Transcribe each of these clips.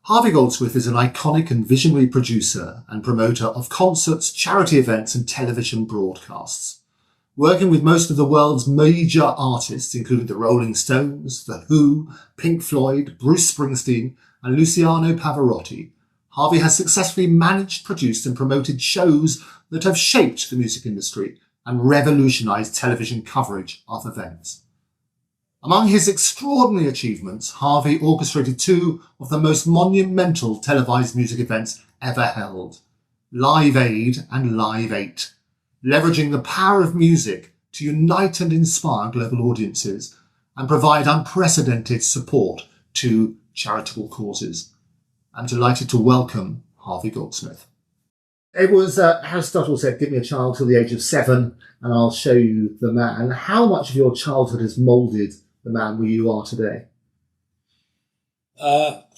Harvey Goldsmith is an iconic and visionary producer and promoter of concerts, charity events and television broadcasts. Working with most of the world's major artists, including the Rolling Stones, The Who, Pink Floyd, Bruce Springsteen and Luciano Pavarotti, Harvey has successfully managed, produced and promoted shows that have shaped the music industry and revolutionised television coverage of events. Among his extraordinary achievements, Harvey orchestrated two of the most monumental televised music events ever held, Live Aid and Live 8, leveraging the power of music to unite and inspire global audiences and provide unprecedented support to charitable causes. I'm delighted to welcome Harvey Goldsmith. It was Aristotle said, give me a child till the age of 7 and I'll show you the man. How much of your childhood has moulded the man where you are today?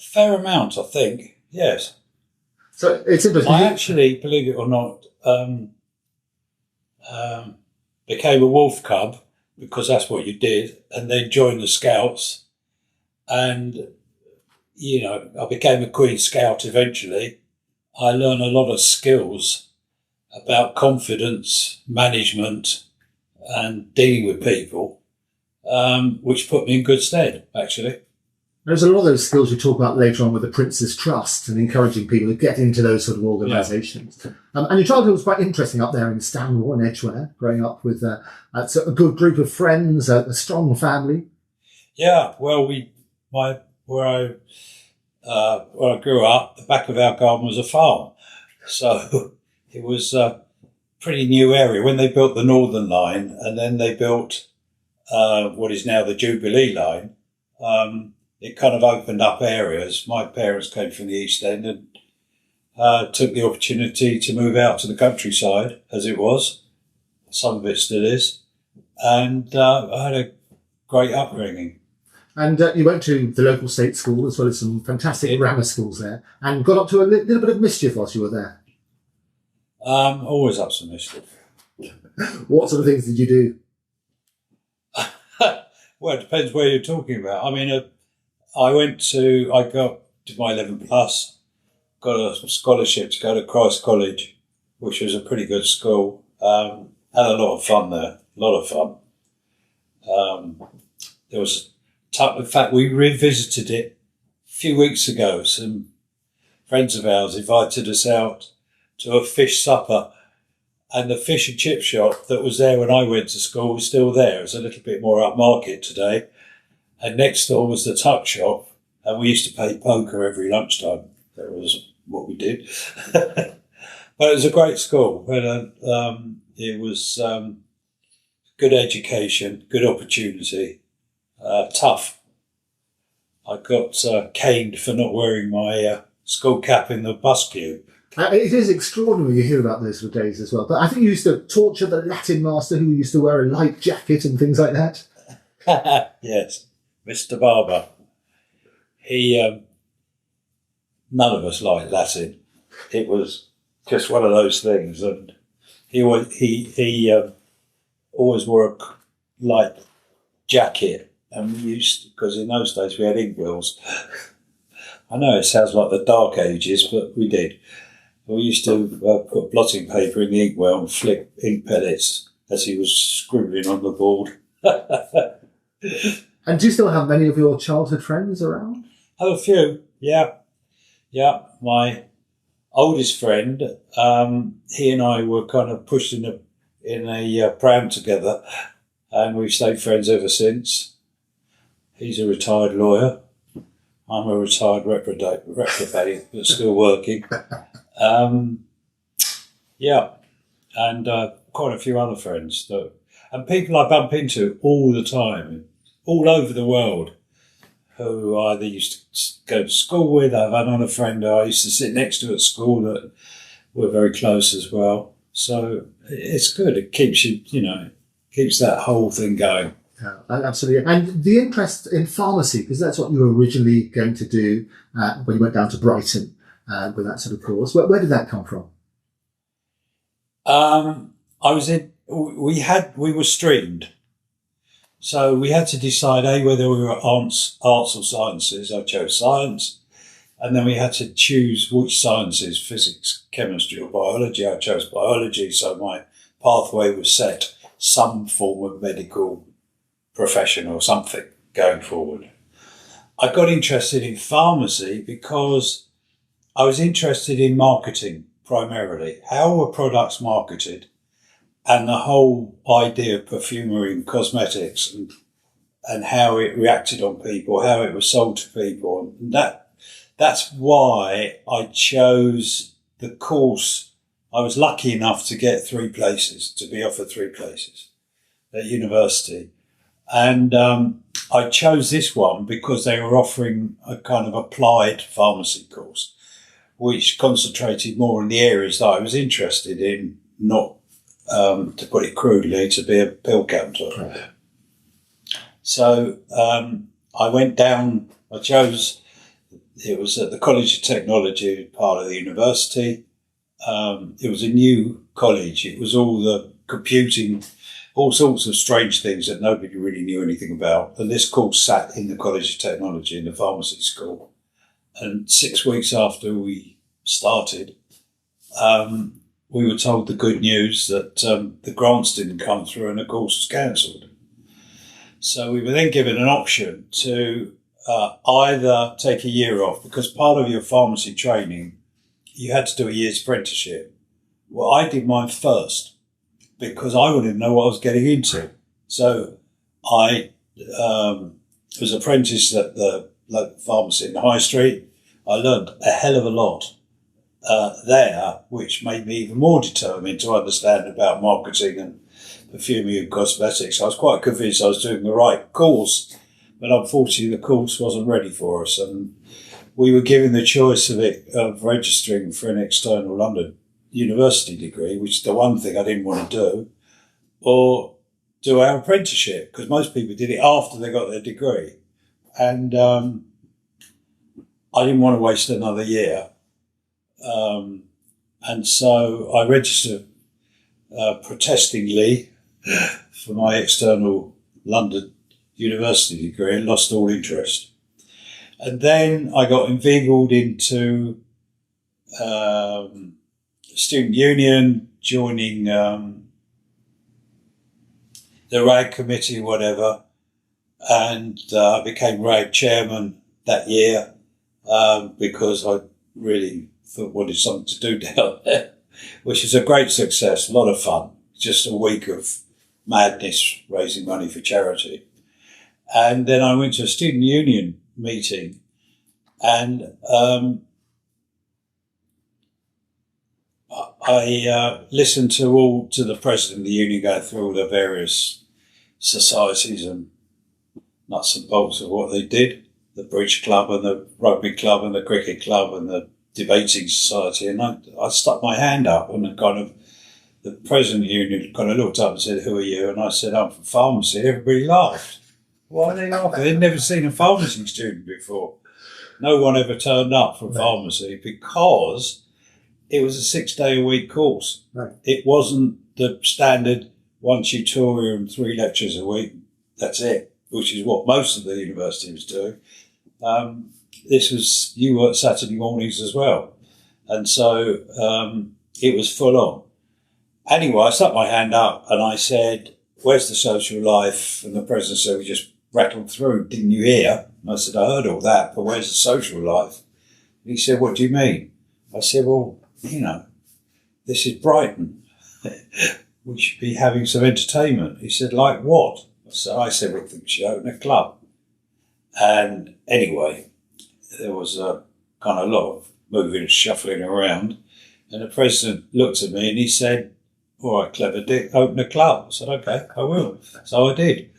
Fair amount, I think, yes. So it's interesting. I actually, believe it or not, became a wolf cub because that's what you did, and then joined the Scouts, and, you know, I became a Queen Scout eventually. I learned a lot of skills about confidence, management, and dealing with people, which put me in good stead, actually. There's a lot of those skills you talk about later on with the Prince's Trust and encouraging people to get into those sort of organisations. Yeah. And your childhood was quite interesting up there in Stanmore and Edgware, growing up with a good group of friends, a strong family. Yeah, well, where I grew up, the back of our garden was a farm. So it was a pretty new area. When they built the Northern Line and then they built what is now the Jubilee Line, it kind of opened up areas. My parents came from the East End and took the opportunity to move out to the countryside, as it was. Some of it still is. And I had a great upbringing. And you went to the local state school as well as some fantastic grammar schools there, and got up to a little bit of mischief whilst you were there. Always up to mischief. What sort of things did you do? Well, it depends where you're talking about. I mean, I got to my 11 plus, got a scholarship to go to Christ College, which was a pretty good school. Had a lot of fun there, a lot of fun. There was, in fact, we revisited it a few weeks ago. Some friends of ours invited us out to a fish supper, and the fish and chip shop that was there when I went to school was still there. It's a little bit more upmarket today. And next door was the tuck shop, and we used to play poker every lunchtime. That was what we did. But it was a great school. It was good education, good opportunity, tough. I got caned for not wearing my school cap in the bus queue. It is extraordinary you hear about those sort of days as well. But I think you used to torture the Latin master who used to wear a light jacket and things like that. Yes, Mr. Barber. He, none of us liked Latin. It was just one of those things, and he always wore a light jacket, and we used, because in those days we had inkwells. I know it sounds like the Dark Ages, but we did. We used to put blotting paper in the inkwell and flick ink pellets as he was scribbling on the board. And do you still have many of your childhood friends around? Oh, a few, yeah. Yeah, my oldest friend, he and I were kind of pushed in a pram together, and we've stayed friends ever since. He's a retired lawyer. I'm a retired reprobate, but still working. Yeah, and quite a few other friends, and people I bump into all the time, all over the world, who I either used to go to school with. I've had another friend who I used to sit next to at school that we're very close as well. So it's good. It keeps you, keeps that whole thing going. Yeah, absolutely. And the interest in pharmacy, because that's what you were originally going to do when you went down to Brighton with that sort of course. Where did that come from? We were streamed. So we had to decide, whether we were arts or sciences. I chose science. And then we had to choose which sciences, physics, chemistry or biology. I chose biology, so my pathway was set, some form of medical profession or something going forward. I got interested in pharmacy because I was interested in marketing primarily. How were products marketed? And the whole idea of perfumery and cosmetics and how it reacted on people, how it was sold to people. And that's why I chose the course. I was lucky enough to get 3 places, to be offered 3 places at university. And I chose this one because they were offering a kind of applied pharmacy course, which concentrated more in the areas that I was interested in, not, to put it crudely, to be a pill counter. Right. So I went down, I chose, it was at the College of Technology, part of the university. It was a new college. It was all the computing, all sorts of strange things that nobody really knew anything about. And this course sat in the College of Technology in the pharmacy school. And 6 weeks after we started, we were told the good news that the grants didn't come through and the course was cancelled. So we were then given an option to either take a year off, because part of your pharmacy training, you had to do a year's apprenticeship. Well, I did mine first because I wanted to know what I was getting into. So I was apprenticed at the local pharmacy in the High Street. I learned a hell of a lot there, which made me even more determined to understand about marketing and perfumery and cosmetics. I was quite convinced I was doing the right course, but unfortunately the course wasn't ready for us. And we were given the choice of registering for an external London university degree, which is the one thing I didn't want to do, or do our apprenticeship, because most people did it after they got their degree. And I didn't want to waste another year. And so I registered protestingly for my external London university degree and lost all interest. And then I got inveigled into student union, joining the RAG committee, whatever, and I became RAG chairman that year because I really wanted something to do down there, which is a great success, a lot of fun. Just a week of madness raising money for charity. And then I went to a student union meeting and I listened to the president of the union go through all the various societies and nuts and bolts of what they did, the bridge club and the rugby club and the cricket club and the debating society. And I stuck my hand up and the president of the union kind of looked up and said, "Who are you?" And I said, "I'm from pharmacy." Everybody laughed. Why are they laughing? They'd never seen a pharmacy student before. No one ever turned up from pharmacy because it was a 6-day-a-week course. Right. It wasn't the standard 1 tutorial and 3 lectures a week. That's it, which is what most of the university was doing. This was, you worked Saturday mornings as well. And so it was full on. Anyway, I stuck my hand up and I said, "Where's the social life?" And the president said, "We just rattled through. Didn't you hear?" And I said, "I heard all that, but where's the social life?" And he said, "What do you mean?" I said, "Well, you know, this is Brighton. We should be having some entertainment." He said, "Like what?" So I said, "We think we should open a club." And anyway, there was a kind of lot of moving and shuffling around. And the president looked at me and he said, "All right, clever dick, open a club." I said, "Okay, I will." So I did.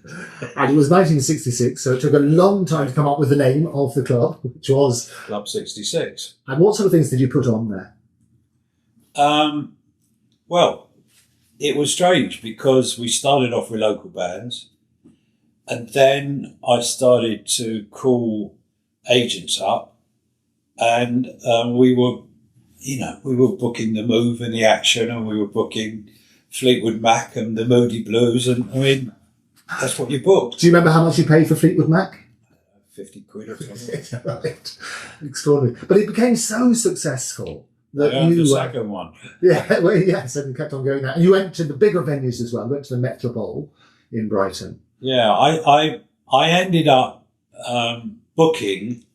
And it was 1966, so it took a long time to come up with the name of the club, which was Club 66. And what sort of things did you put on there? Well, it was strange because we started off with local bands and then I started to call agents up and we were booking the Move and the Action and we were booking Fleetwood Mac and the Moody Blues and I mean, that's what you booked. Do you remember how much you paid for Fleetwood Mac? 50 quid or something. Right. Extraordinary. But it became so successful that The second one. Yeah, well, yes, and you kept on going there. And you went to the bigger venues as well. You went to the Metropole in Brighton. Yeah, I ended up booking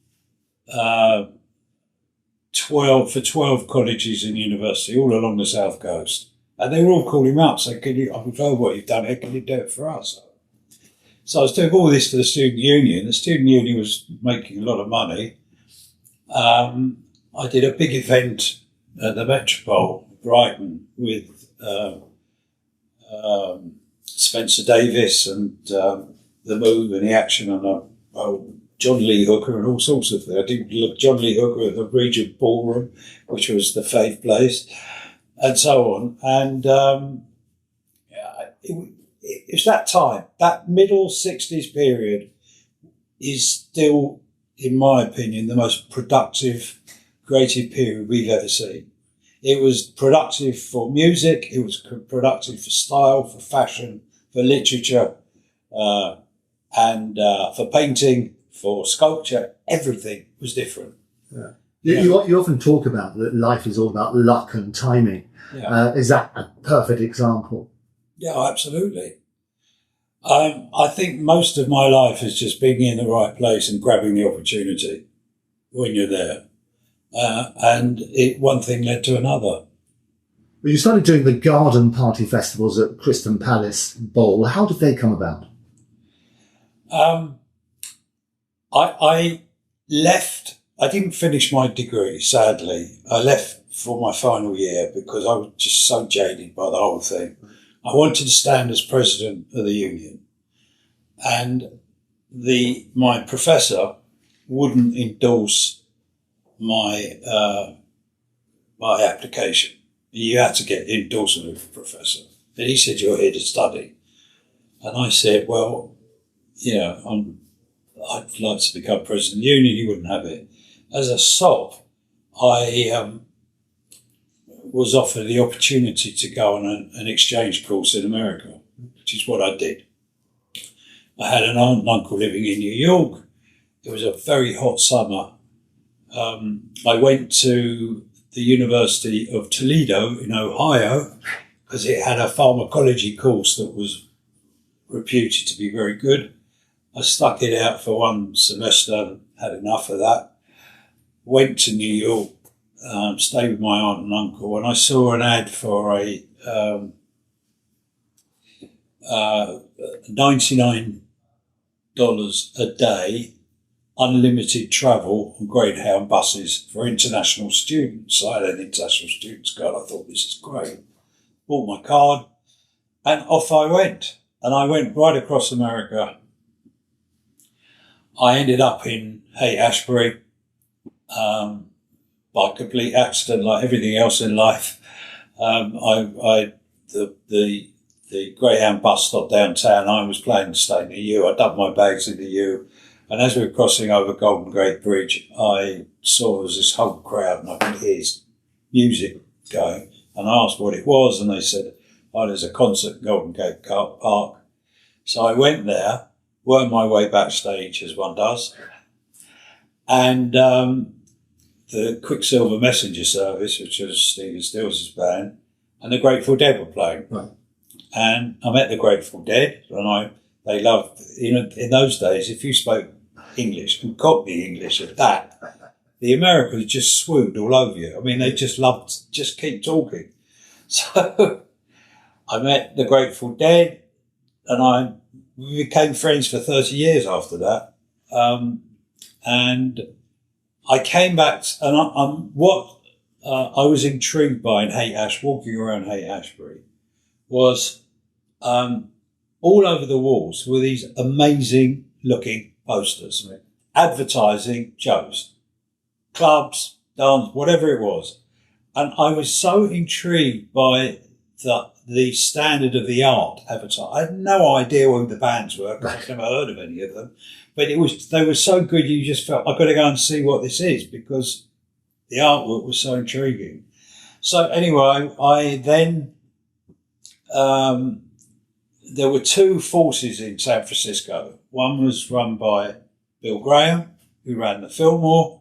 12 colleges and university all along the south coast, and they were all calling me up saying, "I've heard what you've done here. Can you do it for us?" So I was doing all this for the student union. The student union was making a lot of money. I did a big event at the Metropole, Brighton, with Spencer Davis and The Move and The Action and John Lee Hooker and all sorts of things. I did John Lee Hooker at the Regent Ballroom, which was the Faith place, and so on. And it was that time, that middle 60s period is still, in my opinion, the most productive, creative period we've ever seen. It was productive for music, it was productive for style, for fashion, for literature, and for painting, for sculpture. Everything was different. Yeah. You often talk about that life is all about luck and timing. Yeah. Is that a perfect example? Yeah, absolutely. I think most of my life is just being in the right place and grabbing the opportunity when you're there. And one thing led to another. Well, you started doing the garden party festivals at Crystal Palace Bowl. How did they come about? I left. I didn't finish my degree, sadly. I left for my final year because I was just so jaded by the whole thing. I wanted to stand as president of the union, and my professor wouldn't endorse my application. You had to get endorsement of a professor. And he said, "You're here to study." And I said, "Well, I'd like to become president of the union." He wouldn't have it. As a sop, I was offered the opportunity to go on an exchange course in America, which is what I did. I had an aunt and uncle living in New York. It was a very hot summer. I went to the University of Toledo in Ohio because it had a pharmacology course that was reputed to be very good. I stuck it out for one semester, had enough of that. Went to New York, stayed with my aunt and uncle, and I saw an ad for a $99 a day unlimited travel on Greyhound buses for international students. So I had an international students card. I thought, this is great. Bought my card and off I went. And I went right across America. I ended up in Haight-Ashbury by complete accident, like everything else in life. The Greyhound bus stop downtown, I was planning to stay in the U. I dumped my bags in the U. And as we were crossing over Golden Gate Bridge, I saw there was this whole crowd and I could hear music going. And I asked what it was, and they said, "Oh, there's a concert in Golden Gate Park." So I went there, worked my way backstage as one does. And the Quicksilver Messenger Service, which was Stephen Stills' band, and the Grateful Dead were playing. Right. And I met the Grateful Dead, and they loved, in those days, if you spoke English and Cockney English at that, the Americans just swooned all over you. I mean, they just loved, just keep talking. So I met the Grateful Dead, and we became friends for 30 years after that. And I came back, and I was intrigued by in walking around Haight-Ashbury, was all over the walls were these amazing looking posters, advertising shows, clubs, dance, whatever it was. And I was so intrigued by the standard of the art advertising. I had no idea who the bands were, because I've never heard of any of them. But they were so good, you just felt, I've got to go and see what this is, because the artwork was so intriguing. So anyway, I then, there were two forces in San Francisco. One was run by Bill Graham, who ran the Fillmore,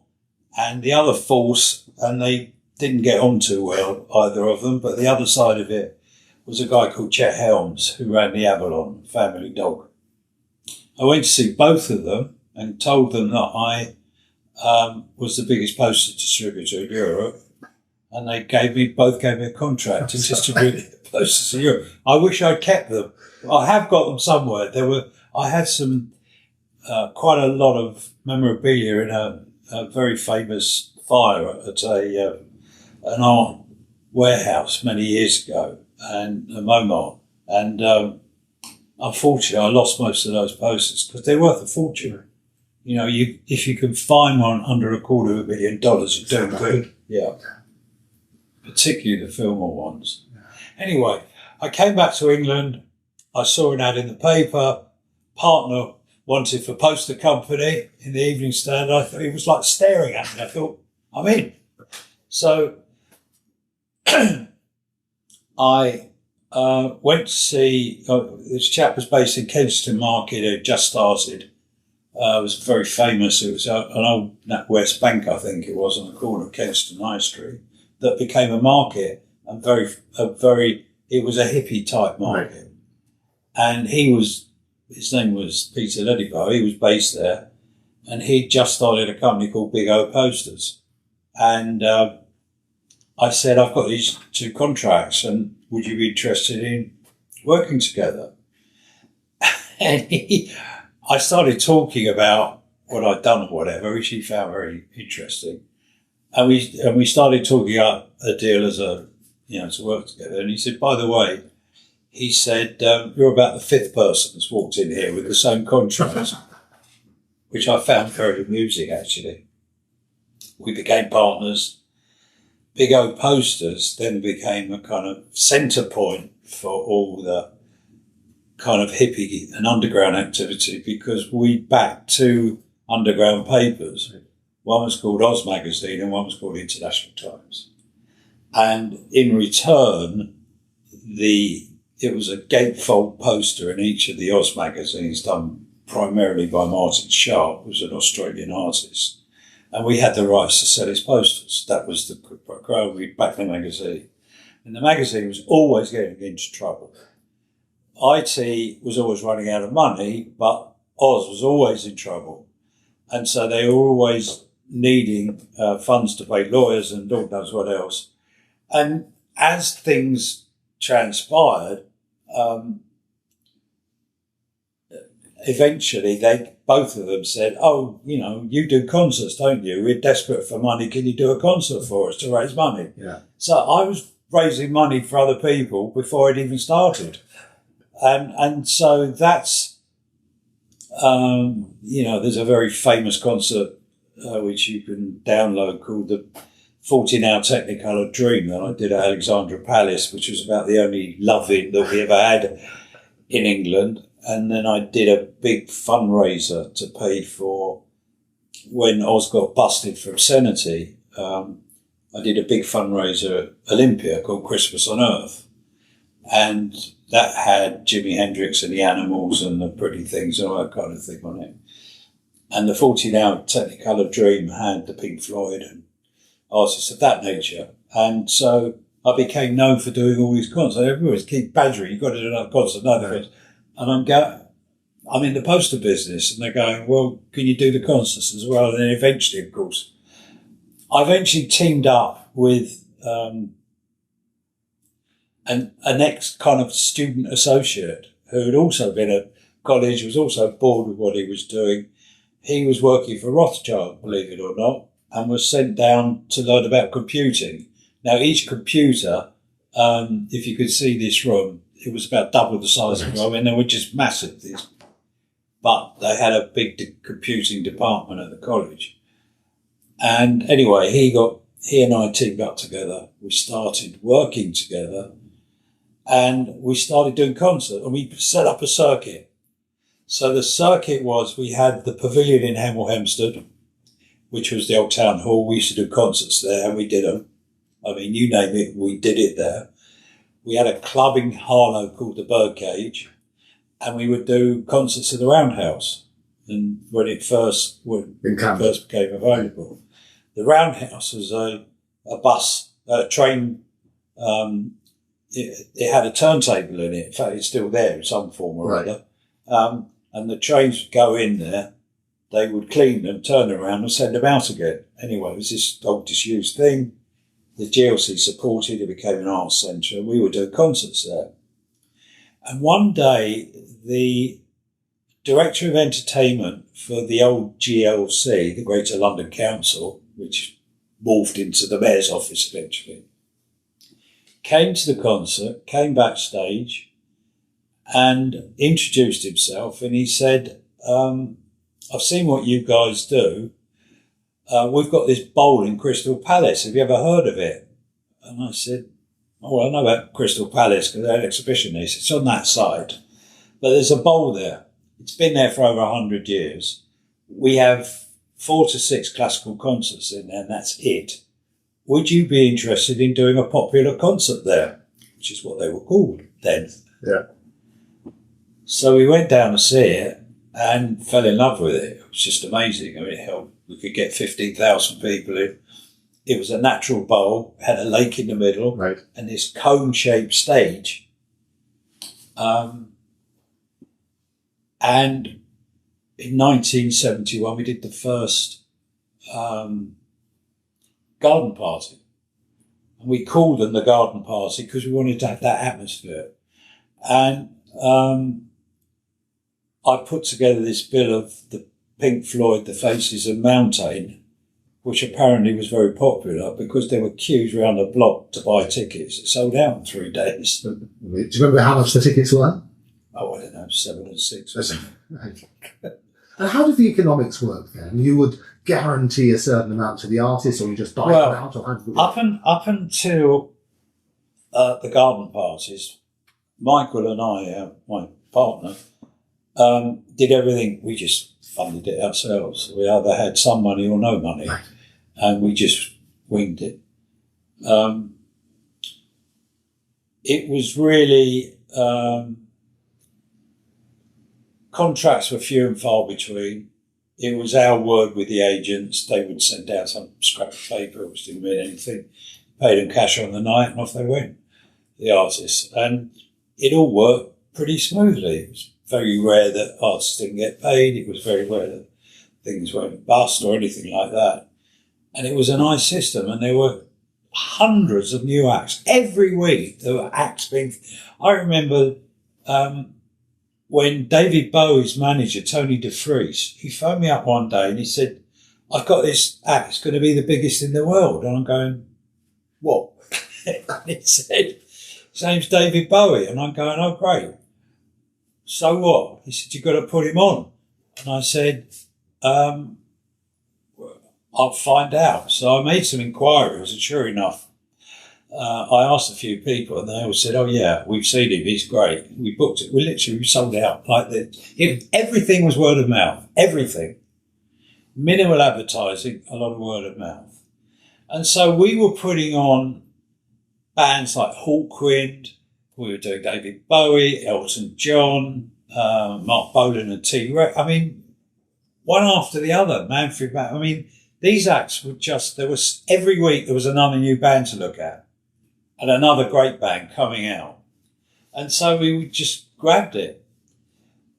and the other force, and they didn't get on too well, either of them, but the other side of it was a guy called Chet Helms, who ran the Avalon family dog. I went to see both of them and told them that I was the biggest poster distributor in Europe, and they both gave me a contract to distribute posters in Europe. I wish I'd kept them. I have got them somewhere. I had some quite a lot of memorabilia in a very famous fire at an art warehouse many years ago, and a Momart, and unfortunately I lost most of those posters because they're worth a fortune. You know, if you can find one under $250,000, you're doing good. Yeah, particularly the Fillmore ones. Anyway, I came back to England. I saw an ad in the paper. Partner wanted for poster company in the Evening Stand. I thought he was like staring at me. I thought, I'm in. So I went to see, this chap was based in Kensington Market, who just started. It was very famous. It was an old NatWest Bank, I think it was, on the corner of Kensington High Street, that became a market, and it was a hippie type market. Right. And his name was Peter Leddybow. He was based there, and he'd just started a company called Big O Posters. And I said, I've got these 2 contracts, and would you be interested in working together? And I started talking about what I'd done or whatever, which he found very interesting. And we started talking up a deal to work together. And he said, by the way, he said, you're about the 5th person that's walked in here with the same contract, which I found very amusing, actually. We became partners. Big O Posters then became a kind of centre point for all the kind of hippie and underground activity, because we backed 2 underground papers. One was called Oz Magazine and one was called International Times. And in return, it was a gatefold poster in each of the Oz magazines, done primarily by Martin Sharp, who was an Australian artist. And we had the rights to sell his posters. That was the quid. We backed the magazine. And the magazine was always getting into trouble. IT was always running out of money, but Oz was always in trouble. And so they were always needing funds to pay lawyers and Lord knows what else. And as things transpired, eventually both of them said, oh, you do concerts, don't you? We're desperate for money. Can you do a concert for us to raise money? Yeah. So I was raising money for other people before it even started. And so that's, there's a very famous concert which you can download called the 14-hour Technicolor Dream that I did at Alexandra Palace, which was about the only love-in that we ever had in England. And then I did a big fundraiser to pay for when Oz got busted for obscenity. I did a big fundraiser at Olympia called Christmas on Earth. And that had Jimi Hendrix and the Animals and the Pretty Things and all that kind of thing on it. And the 14-hour Technicolor Dream had the Pink Floyd and artists of that nature. And so I became known for doing all these concerts. Everybody's keep badgering, you've got to do another concert, another concert. And I'm in the poster business, and they're going, well, can you do the concerts as well? And then eventually, of course, I eventually teamed up with an ex kind of student associate who had also been at college, was also bored with what he was doing. He was working for Rothschild, believe it or not, and was sent down to learn about computing. Now, each computer, if you could see this room, it was about double the size of the room, and they were just massive. But they had a big computing department at the college. And anyway, he and I teamed up together. We started working together, and we started doing concerts, and we set up a circuit. So the circuit was, we had the pavilion in Hemel Hempstead, which was the old town hall. We used to do concerts there, and we did them. I mean, you name it, we did it there. We had a club in Harlow called the Birdcage, and we would do concerts at the Roundhouse. and when it first became available. The Roundhouse was a train. It had a turntable in it. In fact, it's still there in some form or other. And the trains would go in there. They would clean them, turn them around, and send them out again. Anyway, it was this old disused thing. The GLC supported it, became an arts centre, and we would do concerts there. And one day, the director of entertainment for the old GLC, the Greater London Council, which morphed into the mayor's office eventually, came to the concert, came backstage, and introduced himself. And he said, I've seen what you guys do. We've got this bowl in Crystal Palace. Have you ever heard of it? And I said, oh, well, I know about Crystal Palace because they had an exhibition there. It's on that side. But there's a bowl there. It's been there for over 100 years. We have 4 to 6 classical concerts in there, and that's it. Would you be interested in doing a popular concert there? Which is what they were called then. Yeah. So we went down to see it and fell in love with it. It was just amazing. I mean, we could get 15,000 people in. It was a natural bowl, had a lake in the middle, right, and this cone-shaped stage. And in 1971, we did the first garden party. And we called them the garden party because we wanted to have that atmosphere. And I put together this bill of the Pink Floyd, The Faces of Mountain, which apparently was very popular because there were queues around the block to buy tickets. It sold out in 3 days. Do you remember how much the tickets were? Oh, I don't know, 7 and 6. And how did the economics work then? You would guarantee a certain amount to the artist, or you just buy them out? Or how did it work? Up until the garden parties, Michael and I, my partner, did everything. We just funded it ourselves. We either had some money or no money, right, and we just winged it. It was really... contracts were few and far between. It was our word with the agents. They would send out some scrap of paper, which didn't mean anything. Paid them cash on the night, and off they went, the artists. And it all worked pretty smoothly. It was very rare that artists didn't get paid. It was very rare that things went bust or anything like that. And it was a nice system, and there were hundreds of new acts. Every week there were acts being... I remember... when David Bowie's manager, Tony DeFries, he phoned me up one day and he said, I've got this act, it's going to be the biggest in the world. And I'm going, what? And he said, his name's David Bowie. And I'm going, oh, great. So what? He said, you've got to put him on. And I said, I'll find out. So I made some inquiries, and sure enough, I asked a few people, and they all said, oh yeah, we've seen him, he's great. We booked it, we sold out. Everything was word of mouth, everything. Minimal advertising, a lot of word of mouth. And so we were putting on bands like Hawkwind, we were doing David Bowie, Elton John, Mark Bolan and T-Rex. I mean, one after the other, Manfred Mann. I mean, these acts were just, every week there was another new band to look at. And another great band coming out. And so we just grabbed it.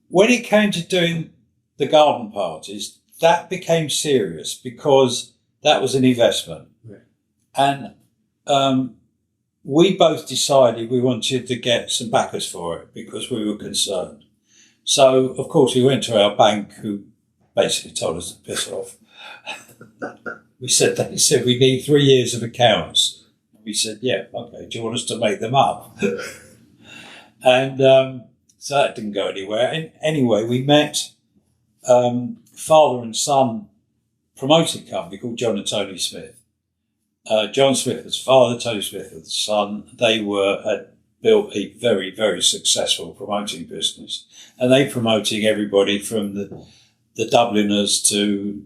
When it came to doing the garden parties, that became serious because that was an investment. Yeah. And we both decided we wanted to get some backers for it because we were concerned. So, of course, we went to our bank, who basically told us to piss off. They said we need 3 years of accounts. We said, yeah, okay, do you want us to make them up? And so that didn't go anywhere. And anyway, we met father and son promoting company called John and Tony Smith. John Smith was father, Tony Smith was the son. They had built a very, very successful promoting business. And they promoting everybody from the Dubliners to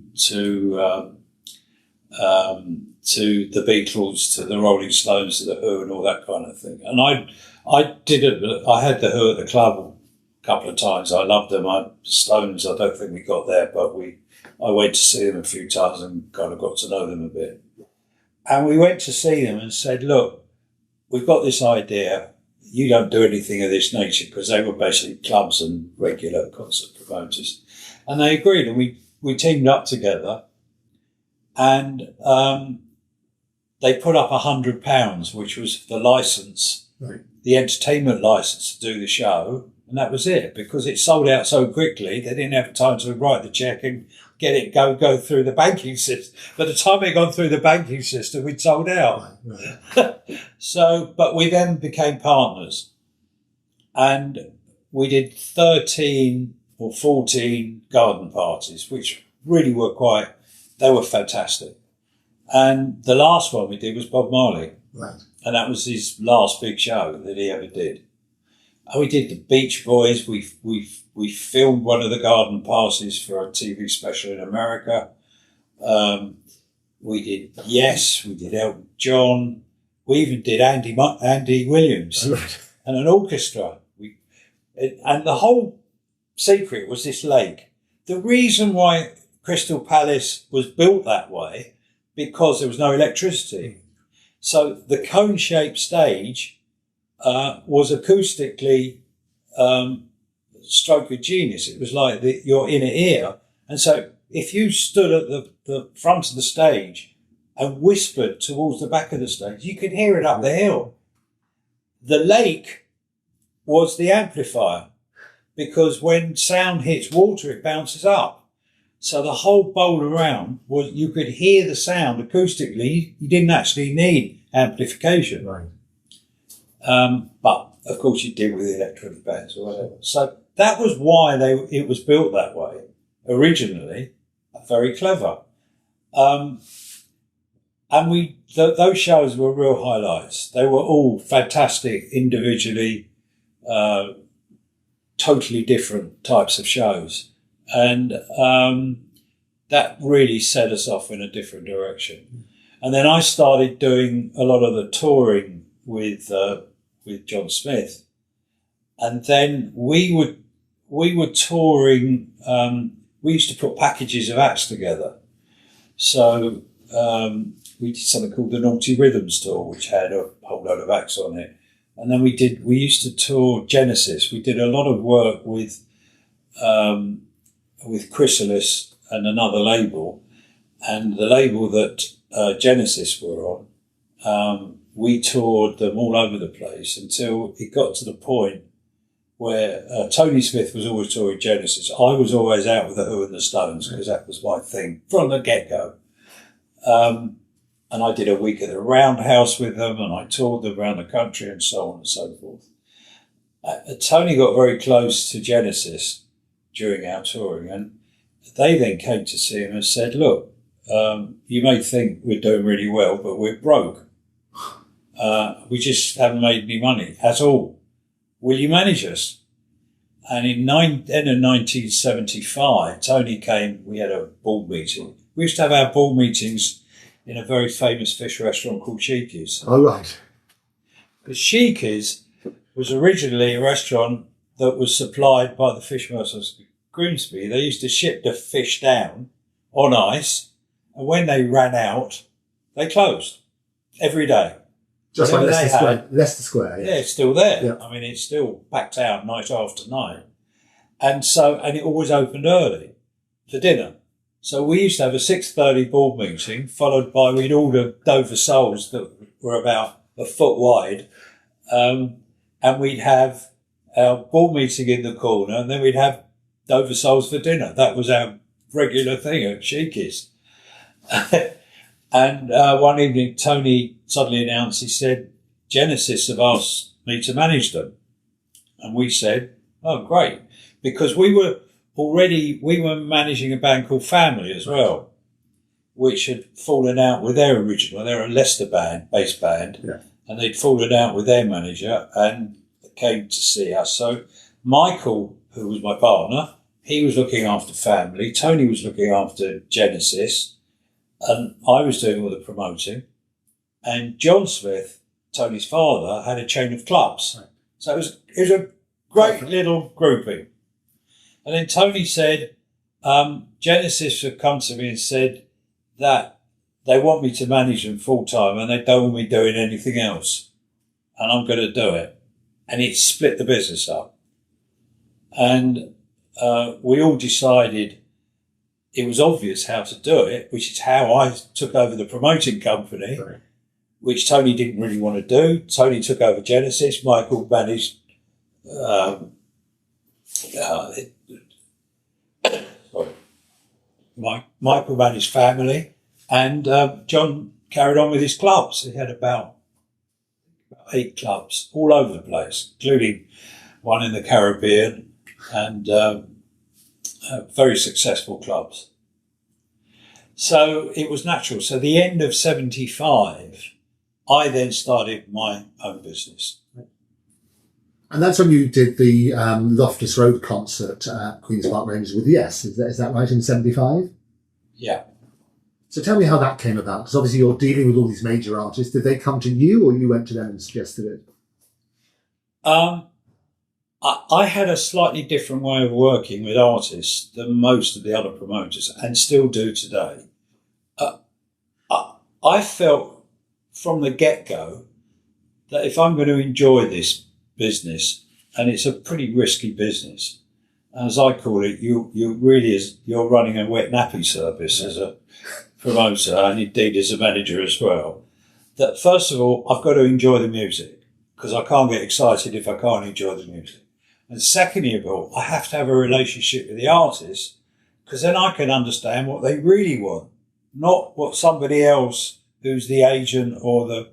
the Beatles, to the Rolling Stones, to the Who, and all that kind of thing. And I had the Who at the club couple of times. I loved them. Stones, I don't think we got there, but I went to see them a few times and kind of got to know them a bit. And we went to see them and said, look, we've got this idea. You don't do anything of this nature, because they were basically clubs and regular concert promoters. And they agreed, and we teamed up together, and they put up £100, which was the licence, Right. the entertainment licence to do the show. And that was it, because it sold out so quickly. They didn't have time to write the cheque and get it go through the banking system. By the time it gone through the banking system, we'd sold out. Right. So, but we then became partners, and we did 13 or 14 garden parties, which really they were fantastic. And the last one we did was Bob Marley. Right. And that was his last big show that he ever did. And we did the Beach Boys. We filmed one of the garden parties for a TV special in America. We did Yes, we did Elton John. We even did Andy Williams and an orchestra. And the whole secret was this lake. The reason why Crystal Palace was built that way, because there was no electricity. So the cone-shaped stage was acoustically stroke of genius. It was like your inner ear. And so if you stood at the front of the stage and whispered towards the back of the stage, you could hear it up the hill. The lake was the amplifier, because when sound hits water, it bounces up. So the whole bowl around was, you could hear the sound acoustically. You didn't actually need amplification. Right. But of course you did with the electronic bands or whatever. So that was why it was built that way originally. Very clever. And those shows were real highlights. They were all fantastic individually, totally different types of shows. And that really set us off in a different direction. And then I started doing a lot of the touring with John Smith. And then we were touring, we used to put packages of acts together. So we did something called the Naughty Rhythms Tour, which had a whole load of acts on it. And then we used to tour Genesis. We did a lot of work with Chrysalis and another label. And the label that Genesis were on, we toured them all over the place until it got to the point where Tony Smith was always touring Genesis. I was always out with the Who and the Stones, because that was my thing from the get-go. And I did a week at the Roundhouse with them, and I toured them around the country and so on and so forth. Tony got very close to Genesis during our touring, and they then came to see him and said, look, you may think we're doing really well, but we're broke. We just haven't made any money at all. Will you manage us? And in 1975, Tony came, we had a board meeting. We used to have our board meetings in a very famous fish restaurant called Sheiky's. Oh, right. Because Sheiky's was originally a restaurant that was supplied by the fish merchants of Grimsby. They used to ship the fish down on ice, and when they ran out, they closed every day. Just like Leicester Square. Yeah, it's still there. Yeah. I mean, it's still packed out night after night. And it always opened early for dinner. So we used to have a 6:30 board meeting, followed by, we'd order Dover soles that were about a foot wide. And we'd have our board meeting in the corner, and then we'd have Dover soles for dinner. That was our regular thing at Sheiky's. And one evening, Tony suddenly announced, he said, Genesis have asked me to manage them. And we said, oh, great. Because we were managing a band called Family as well, which had fallen out with their original. They're a Leicester based band. Yeah. And they'd fallen out with their manager and came to see us. So Michael, who was my partner, he was looking after Family. Tony was looking after Genesis. And I was doing all the promoting. And John Smith, Tony's father, had a chain of clubs. Right. So it was a Great little grouping. And then Tony said, Genesis have come to me and said that they want me to manage them full time and they don't want me doing anything else. And I'm going to do it. And it split the business up. And we all decided it was obvious how to do it, which is how I took over the promoting company, right, which Tony didn't really want to do. Tony took over Genesis. Michael managed Michael managed family, and John carried on with his clubs. He had about 8 clubs all over the place, including one in the Caribbean, and very successful clubs. So it was natural. So the end of 75, I then started my own business. And that's when you did the Loftus Road concert at Queen's Park Rangers with Yes. Is that right, in 75? Yeah. So tell me how that came about, because obviously you're dealing with all these major artists. Did they come to you, or you went to them and suggested it? I had a slightly different way of working with artists than most of the other promoters, and still do today. I felt from the get-go that if I'm going to enjoy this business, and it's a pretty risky business, as I call it, you're running a wet nappy service as a promoter, and indeed as a manager as well, that first of all, I've got to enjoy the music, because I can't get excited if I can't enjoy the music. And secondly of all, I have to have a relationship with the artist, because then I can understand what they really want, not what somebody else who's the agent or the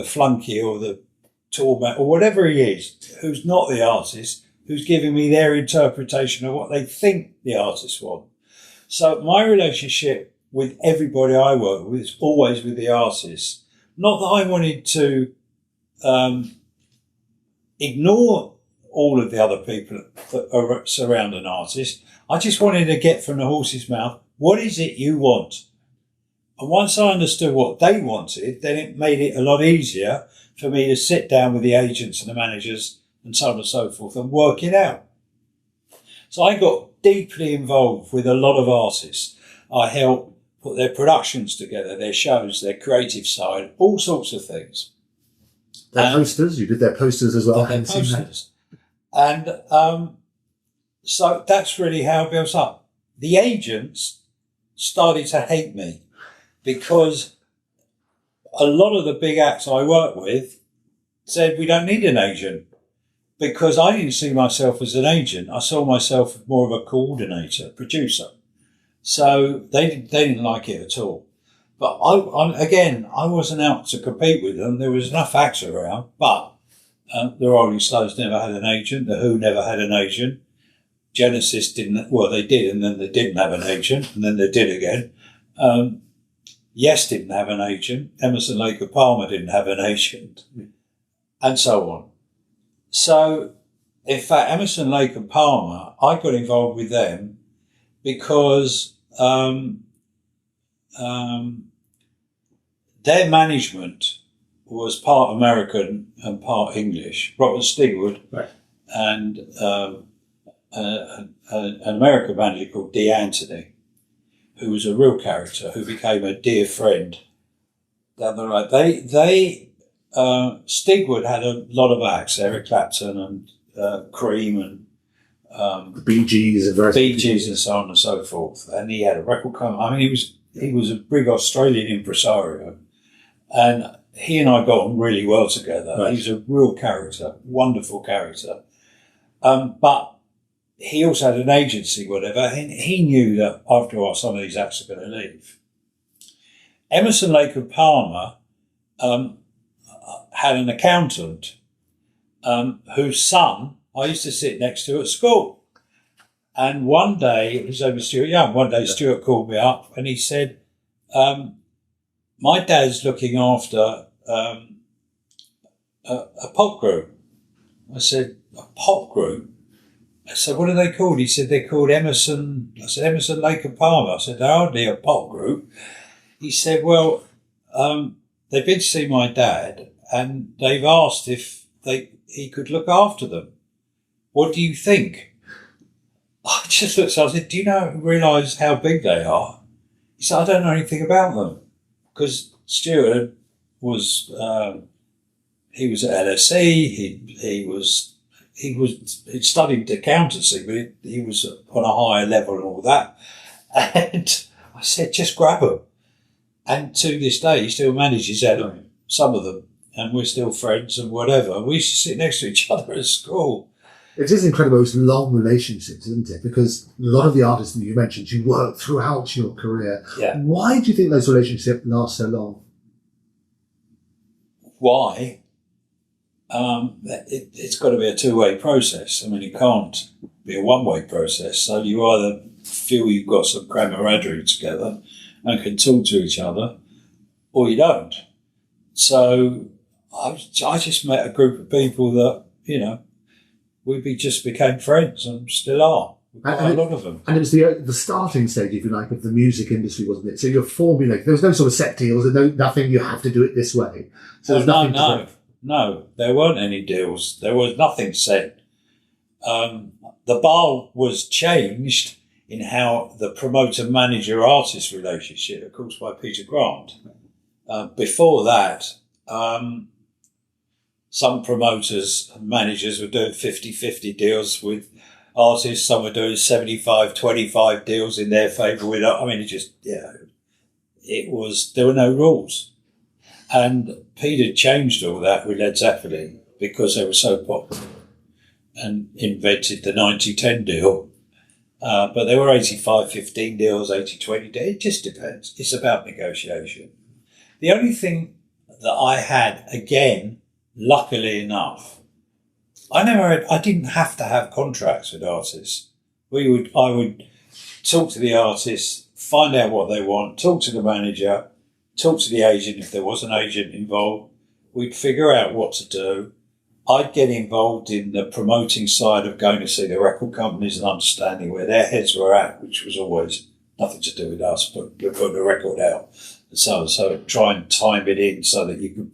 flunky or the tour man or whatever he is, who's not the artist, who's giving me their interpretation of what they think the artists want. So my relationship with everybody I work with is always with the artist. Not that I wanted to ignore all of the other people that surround an artist. I just wanted to get from the horse's mouth, what is it you want? And once I understood what they wanted, then it made it a lot easier for me to sit down with the agents and the managers and so on and so forth and work it out. So I got deeply involved with a lot of artists. I helped put their productions together, their shows, their creative side, all sorts of things. Their posters, you did their posters as well. Their posters. And so that's really how it built up. The agents started to hate me because a lot of the big acts I work with said, we don't need an agent, because I didn't see myself as an agent. I saw myself as more of a coordinator, producer. So they didn't like it at all. But I wasn't out to compete with them. There was enough acts around, but the Rolling Stones never had an agent. The Who never had an agent. Genesis didn't. Well, they did, and then they didn't have an agent, and then they did again. Yes didn't have an agent. Emerson, Lake and Palmer didn't have an agent, and so on. So, in fact, Emerson, Lake and Palmer, I got involved with them because their management was part American and part English. Robert Stewart, right, and an American manager called D. Anthony, who was a real character, who became a dear friend down the road. Stewart had a lot of acts, Eric Clapton and Cream and the Bee Gees and so on and so forth. And he had a record company. I mean, he was a big Australian impresario, and he and I got on really well together. Right. He's a real character, wonderful character. But he also had an agency, whatever, and he knew that after a while some of these acts are going to leave. Emerson, Lake and Palmer had an accountant whose son I used to sit next to at school. And one day, it was over Stewart Young, one day Stewart called me up and he said, my dad's looking after a pop group. I said, a pop group? I said, what are they called? He said, they're called Emerson. I said, Emerson, Lake and Palmer. I said, they're hardly a pop group. He said, well, they've been to see my dad and they've asked if he could look after them. what do you think? I just looked, I said, do you realise how big they are? He said, I don't know anything about them. Because Stewart was, he was at LSE, he'd studied accountancy, but he was on a higher level and all that. And I said, just grab them. And to this day, he still manages some of them, and we're still friends and whatever. We used to sit next to each other at school. It is incredible, those long relationships, isn't it? Because a lot of the artists that you mentioned, you worked throughout your career. Yeah. Why do you think those relationships last so long? Why? It's got to be a two-way process. I mean, it can't be a one-way process. So you either feel you've got some camaraderie together and can talk to each other, or you don't. So I just met a group of people that, we just became friends and still are. Quite a lot of them. And it was the starting stage, if you like, of the music industry, wasn't it? So you're formulating. There was no sort of set deals, and nothing. You have to do it this way. So there's nothing. No, there weren't any deals. There was nothing set. The bar was changed in how the promoter-manager-artist relationship, of course, by Peter Grant. Before that, some promoters and managers were doing 50-50 deals with artists. Some were doing 75-25 deals in their favour with, there were no rules. And Peter changed all that with Led Zeppelin because they were so popular and invented the 90-10 deal. But there were 85-15 deals, 80-20 deals. It just depends. It's about negotiation. The only thing that I had, again, luckily enough, I didn't have to have contracts with artists. I would talk to the artists, find out what they want, talk to the manager, talk to the agent if there was an agent involved. We'd figure out what to do. I'd get involved in the promoting side of going to see the record companies and understanding where their heads were at, which was always nothing to do with us, but we're putting the record out. And so try and time it in so that you could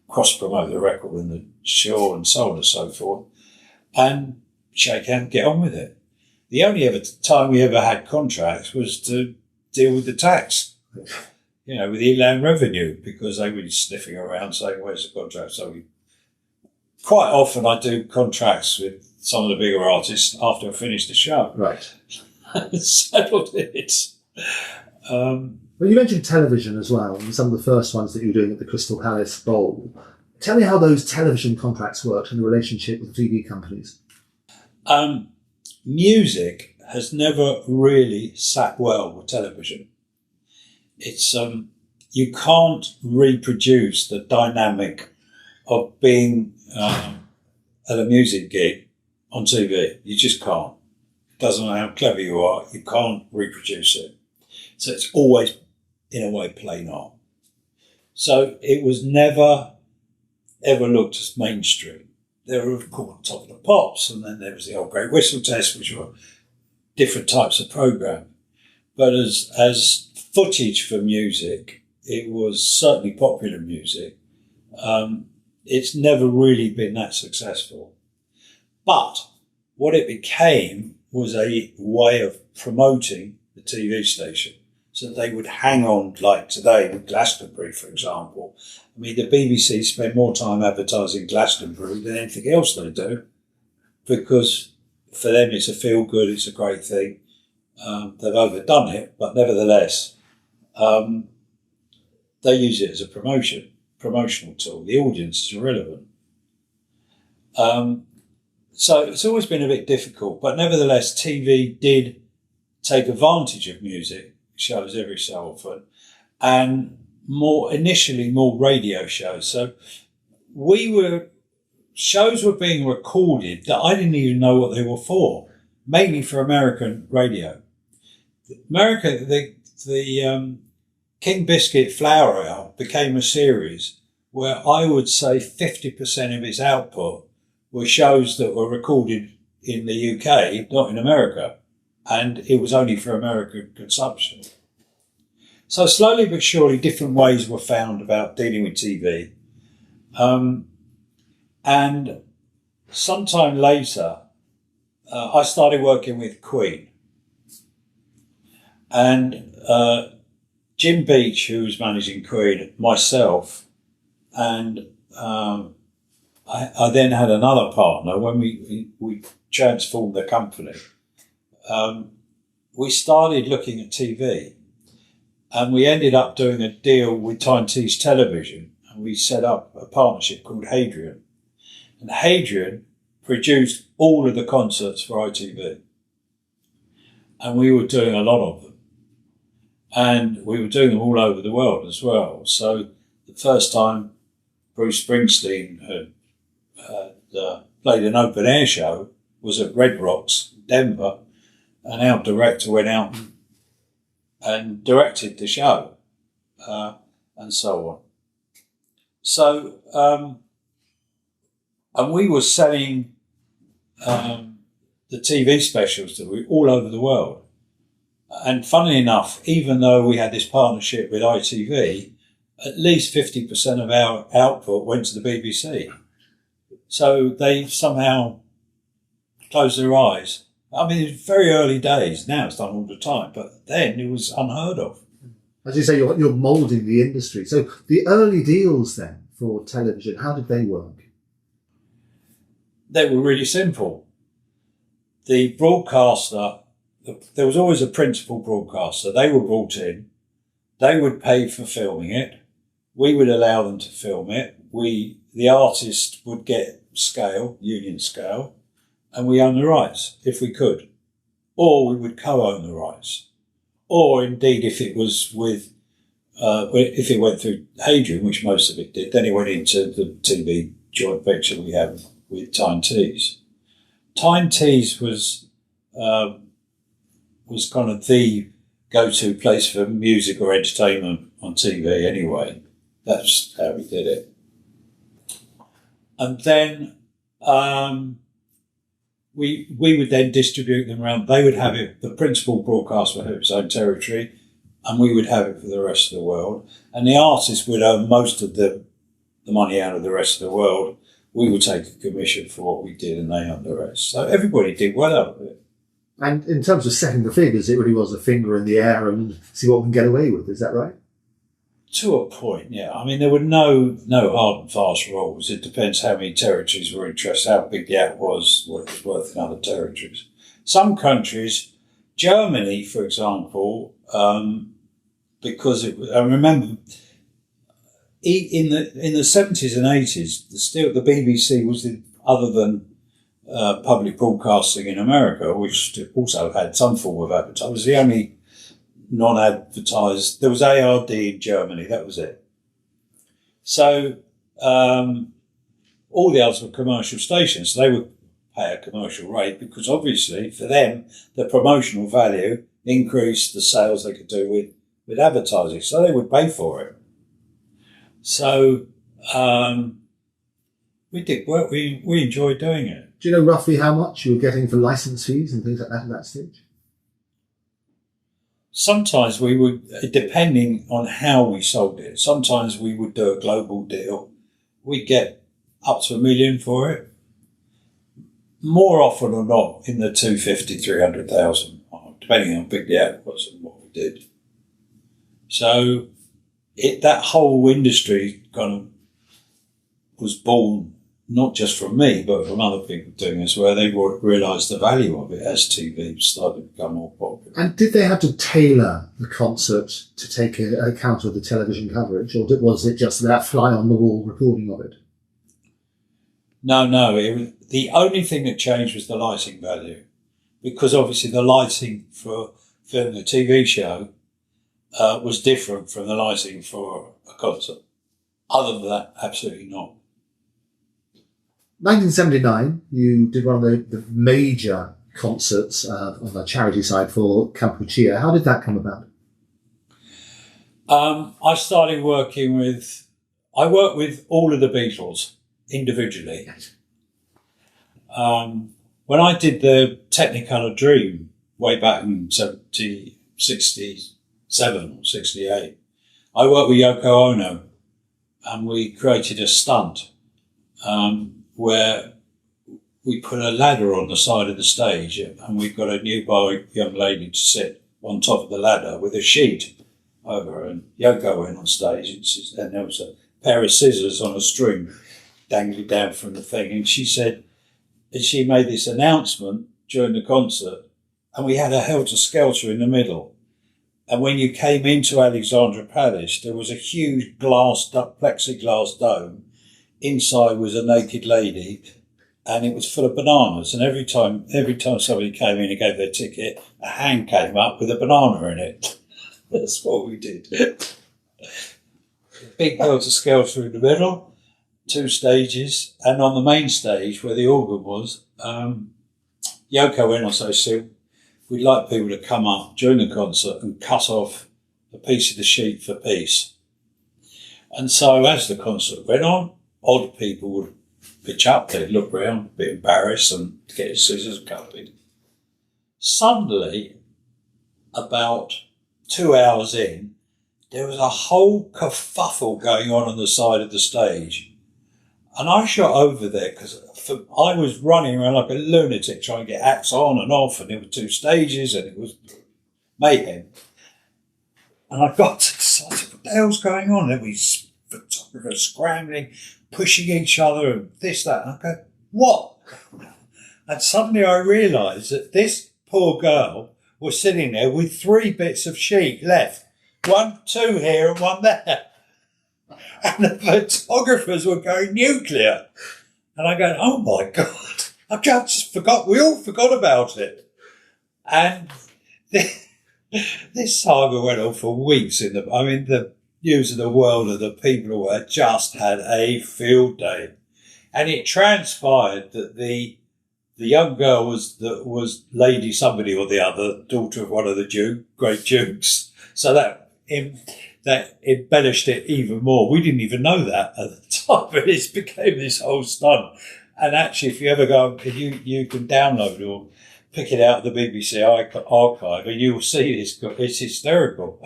cross-promote the record and the show and so on and so forth. And shake hands, get on with it. The only time we ever had contracts was to deal with the tax, with the Inland Revenue, because they were sniffing around saying, where's the contract? So quite often I do contracts with some of the bigger artists after I finish the show. Right. Settled it. Well, you mentioned television as well, and some of the first ones that you were doing at the Crystal Palace Bowl. Tell me how those television contracts worked and the relationship with TV companies. Music has never really sat well with television. It's you can't reproduce the dynamic of being at a music gig on TV. You just can't. It doesn't matter how clever you are, you can't reproduce it. So it's always, in a way, plain art. So it was never, ever looked as mainstream. There were, of course, Top of the Pops, and then there was the Old Great Whistle Test, which were different types of programme. But as footage for music, it was certainly popular music. It's never really been that successful. But what it became was a way of promoting the TV station. So they would hang on, like today with Glastonbury, for example. I mean, the BBC spend more time advertising Glastonbury than anything else they do, because for them it's a feel-good, it's a great thing. They've overdone it, but nevertheless, they use it as a promotional tool. The audience is irrelevant. So it's always been a bit difficult, but nevertheless, TV did take advantage of music shows every so often, and initially more radio shows. So shows were being recorded that I didn't even know what they were for, mainly for American radio. The King Biscuit Flour Hour became a series where I would say 50% of its output were shows that were recorded in the UK, not in America. And it was only for American consumption. So slowly but surely, different ways were found about dealing with TV. And sometime later, I started working with Queen. And Jim Beach, who was managing Queen, myself, and I then had another partner when we transformed the company. We started looking at TV, and we ended up doing a deal with TNT's Television, and we set up a partnership called Hadrian. And Hadrian produced all of the concerts for ITV, and we were doing a lot of them. And we were doing them all over the world as well. So the first time Bruce Springsteen had played an open air show was at Red Rocks, Denver, and our director went out and directed the show, and so on. So, and we were selling the TV specials that were all over the world. And funnily enough, even though we had this partnership with ITV, at least 50% of our output went to the BBC. So they somehow closed their eyes. I mean, it's very early days. Now it's done all the time, but then it was unheard of. As you say, you're moulding the industry. So the early deals then for television, how did they work? They were really simple. The broadcaster, there was always a principal broadcaster. They were brought in. They would pay for filming it. We would allow them to film it. The artist would get scale, union scale, and we own the rights if we could. Or we would co-own the rights. Or indeed, if it was if it went through Hadrian, which most of it did, then it went into the TV joint venture we have with TNT's. TNT's was kind of the go-to place for music or entertainment on TV anyway. That's how we did it. And then we would then distribute them around. They would have it, the principal broadcaster would have its own territory, and we would have it for the rest of the world. And the artist would earn most of the money out of the rest of the world. We would take a commission for what we did, and they earned the rest. So everybody did well out of it. And in terms of setting the figures, it really was a finger in the air and see what we can get away with. Is that right? To a point, yeah. I mean, there were no hard and fast rules. It depends how many territories were interested, how big the act was, what it was worth in other territories. Some countries, Germany, for example, because I remember in the 70s and 80s, the BBC was other than public broadcasting in America, which also had some form of advertising. It was the only non-advertised. There was ARD in Germany, that was it. So all the others were commercial stations, so they would pay a commercial rate because obviously for them the promotional value increased the sales they could do with advertising, so they would pay for it. So we did work. We enjoyed doing it. Do you know roughly how much you were getting for license fees and things like that at that stage? Sometimes we would, depending on how we sold it, sometimes we would do a global deal. We'd get up to $1 million for it. More often or not, in the 250, 300,000, depending on how big the ad was and what we did. So that whole industry kind of was born not just from me, but from other people doing this, where they realised the value of it as TV started to become more popular. And did they have to tailor the concert to take account of the television coverage, or was it just that fly-on-the-wall recording of it? No. The only thing that changed was the lighting value, because obviously the lighting for filming a TV show was different from the lighting for a concert. Other than that, absolutely not. 1979, you did one of the major concerts on the charity side for Kampuchea. How did that come about? I started working with all of the Beatles individually. When I did the Technicolor Dream way back in 67 or 68, I worked with Yoko Ono, and we created a stunt where we put a ladder on the side of the stage, and we've got a newborn young lady to sit on top of the ladder with a sheet over her, and Yoko went on stage, and there was a pair of scissors on a string dangling down from the thing, and she said, and she made this announcement during the concert, and we had a helter-skelter in the middle. And when you came into Alexandra Palace, there was a huge plexiglass dome. Inside was a naked lady, and it was full of bananas. And every time somebody came in and gave their ticket, a hand came up with a banana in it. That's what we did. Big helter-skelter in the middle, 2 stages, and on the main stage where the organ was, Yoko went on stage, said, we'd like people to come up during the concert and cut off a piece of the sheet for peace. And so as the concert went on, odd people would pitch up, they'd look round, a bit embarrassed, and get his scissors and cut it. Suddenly, about 2 hours in, there was a whole kerfuffle going on the side of the stage. And I shot over there because I was running around like a lunatic trying to get acts on and off, and there were 2 stages and it was mayhem. And I got excited, what the hell's going on? There was photographers scrambling, pushing each other and this, that. And I go, what? And suddenly I realised that this poor girl was sitting there with 3 bits of sheet left. 1, 2 here and 1 there. And the photographers were going nuclear. And I go, oh my God, I just forgot, we all forgot about it. And this saga went on for weeks. The news of the world of the people who had just had a field day. And it transpired that the young girl was Lady somebody or the other, daughter of one of the great dukes. So that embellished it even more. We didn't even know that at the time, but it became this whole stunt. And actually, if you ever go, you can download or pick it out of the BBC archive, and you'll see this. It's hysterical.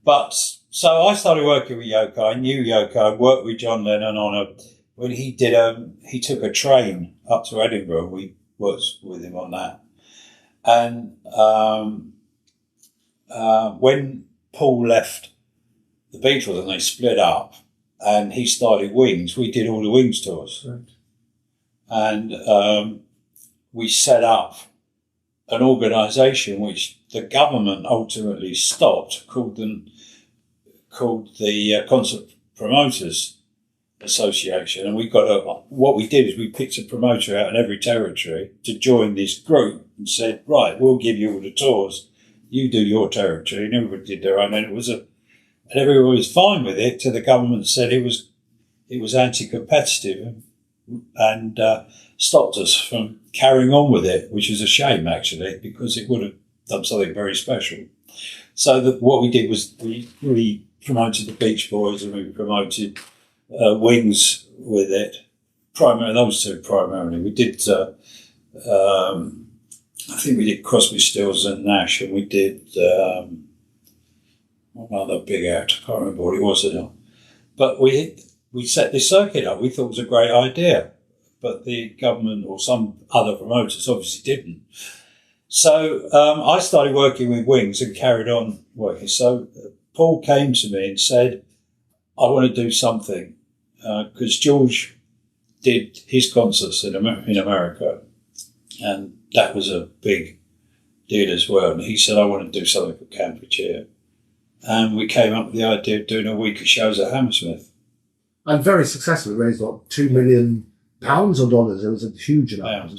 But so I started working with Yoko. I knew Yoko. I worked with John Lennon when he took a train up to Edinburgh. We worked with him on that. And when Paul left the Beatles and they split up and he started Wings, we did all the Wings tours. Right. And we set up an organisation which the government ultimately stopped, called the Concert Promoters Association. And what we did is we picked a promoter out in every territory to join this group and said, right, we'll give you all the tours. You do your territory, and everybody did their own, and and everyone was fine with it till the government said it was anti-competitive and stopped us from carrying on with it, which is a shame actually, because it would have done something very special. So what we did was we promoted the Beach Boys and we promoted Wings with it. Those 2 primarily. We did. I think we did Crosby, Stills and Nash, and we did one other big act. I can't remember what it was now. But we set this circuit up. We thought it was a great idea, but the government or some other promoters obviously didn't. So I started working with Wings and carried on working. So Paul came to me and said, I want to do something, because George did his concerts in America, and that was a big deal as well. And he said, I want to do something for Cambridgeshire. And we came up with the idea of doing a week of shows at Hammersmith. And very successful. It raised, £2 million or dollars? It was a huge amount.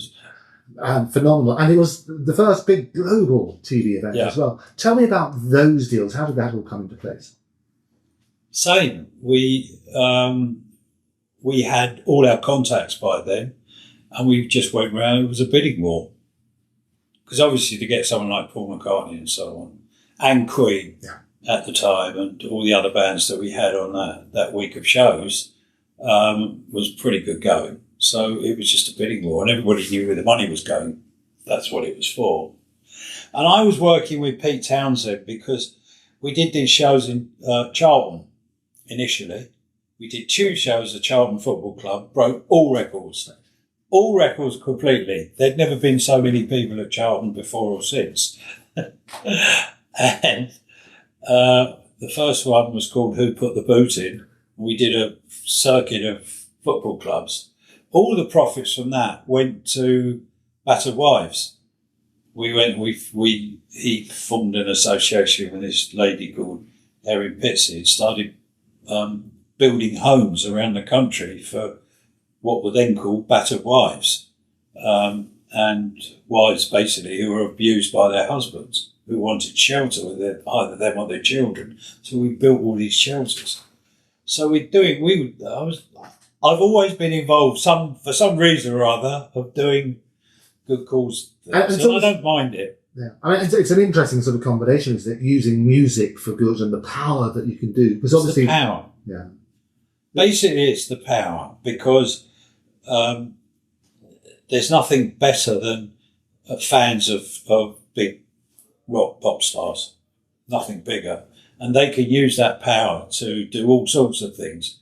And phenomenal. And it was the first big global TV event as well. Tell me about those deals. How did that all come into place? Same. We had all our contacts by then, and we just went round. It was a bidding war. Because obviously to get someone like Paul McCartney and so on, and Queen at the time, and all the other bands that we had on that week of shows, was pretty good going. So it was just a bidding war, and everybody knew where the money was going. That's what it was for. And I was working with Pete Townsend because we did these shows in Charlton initially. We did 2 shows at Charlton Football Club, broke all records. all records completely. There'd never been so many people at Charlton before or since. And the first one was called Who Put the Boot In? We did a circuit of football clubs. All the profits from that went to battered wives. He formed an association with this lady called Erin Pitsey and started building homes around the country for what were then called battered wives, and wives basically who were abused by their husbands, who wanted shelter with either them or their children. So we built all these shelters. So I've always been involved for some reason or other of doing good cause things, and I don't mind it. Yeah, I mean, it's an interesting sort of combination, isn't it? Using music for good and the power that you can do. Because obviously, it's the power. Yeah. Basically, it's the power, because there's nothing better than fans of big rock pop stars. Nothing bigger. And they can use that power to do all sorts of things.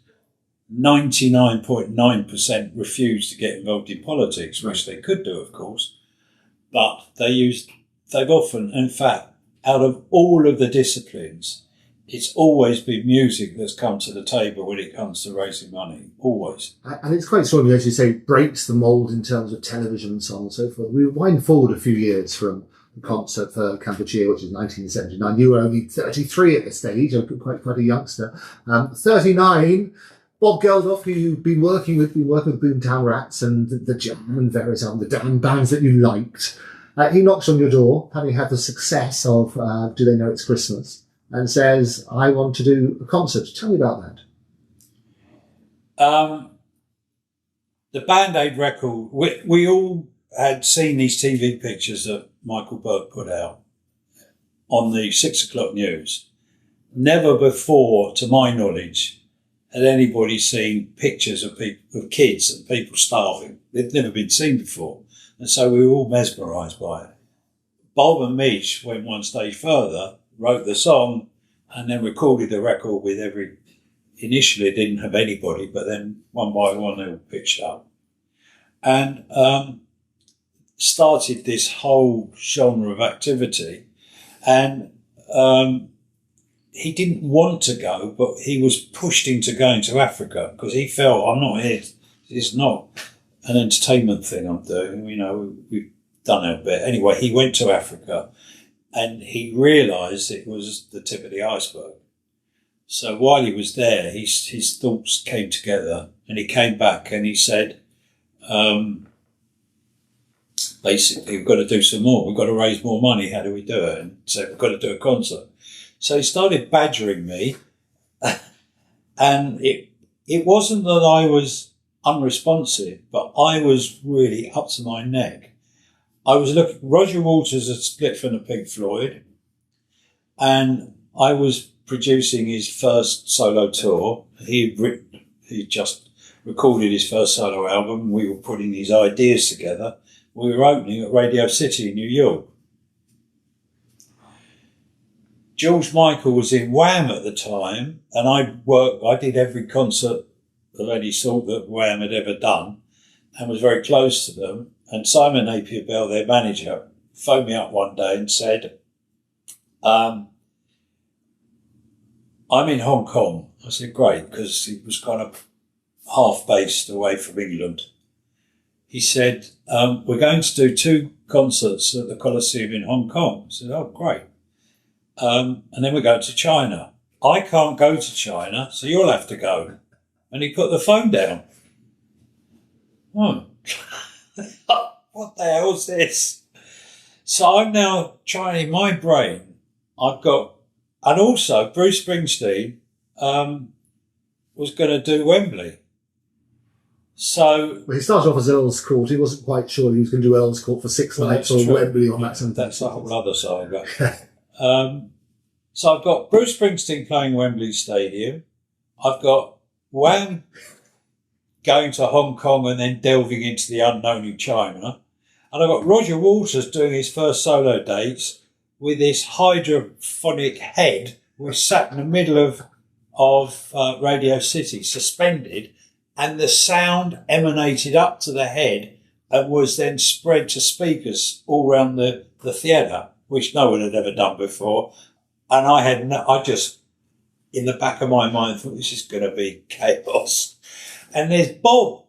99.9% refuse to get involved in politics, which they could do, of course. But they've often, in fact, out of all of the disciplines, it's always been music that's come to the table when it comes to raising money. Always. And it's quite extraordinary, as you say, breaks the mould in terms of television and so on and so forth. We wind forward a few years from the concert for Kampuchea, which is 1979. You were only 33 at the stage, quite a youngster. 39, Bob Geldof, who you've been working with Boomtown Rats and the Jam and various other damn bands that you liked. He knocks on your door, having had the success of Do They Know It's Christmas, and says, I want to do a concert. Tell me about that. The Band-Aid record, we all had seen these TV pictures that Michael Berg put out on the 6 o'clock news. Never before, to my knowledge, had anybody seen pictures of kids and people starving. They'd never been seen before. And so we were all mesmerised by it. Bob and Mitch went one stage further, wrote the song, and then recorded the record with initially it didn't have anybody, but then one by one they all pitched up. And started this whole genre of activity. And he didn't want to go, but he was pushed into going to Africa because he felt, I'm not here. It's not an entertainment thing I'm doing. We've done our bit. Anyway, he went to Africa and he realised it was the tip of the iceberg. So while he was there, his thoughts came together and he came back and he said, basically, we've got to do some more. We've got to raise more money. How do we do it? And so we've got to do a concert. So he started badgering me. And it wasn't that I was unresponsive, but I was really up to my neck. I was looking, Roger Waters had split from the Pink Floyd, and I was producing his first solo tour. He just recorded his first solo album. We were putting these ideas together. We were opening at Radio City in New York. George Michael was in Wham at the time, and I did every concert of any sort that Wham had ever done and was very close to them. And Simon Napier Bell, their manager, phoned me up one day and said, I'm in Hong Kong. I said, great, because he was kind of half based away from England. He said, we're going to do 2 concerts at the Coliseum in Hong Kong. I said, oh, great. And then we're going to China. I can't go to China, so you'll have to go. And he put the phone down. Oh, what the hell's this? So I'm now trying in my brain. And also Bruce Springsteen was going to do Wembley. So he started off as Earl's Court. He wasn't quite sure he was going to do Earl's Court for 6 nights or Wembley on that same. That's a whole other saga. So I've got Bruce Springsteen playing Wembley Stadium. I've got Wham going to Hong Kong and then delving into the unknown in China. And I've got Roger Waters doing his first solo dates with this hydrophonic head. We're sat in the middle of Radio City, suspended, and the sound emanated up to the head and was then spread to speakers all around the theatre, which no one had ever done before. And I just, in the back of my mind, thought this is going to be chaos. And there's Bob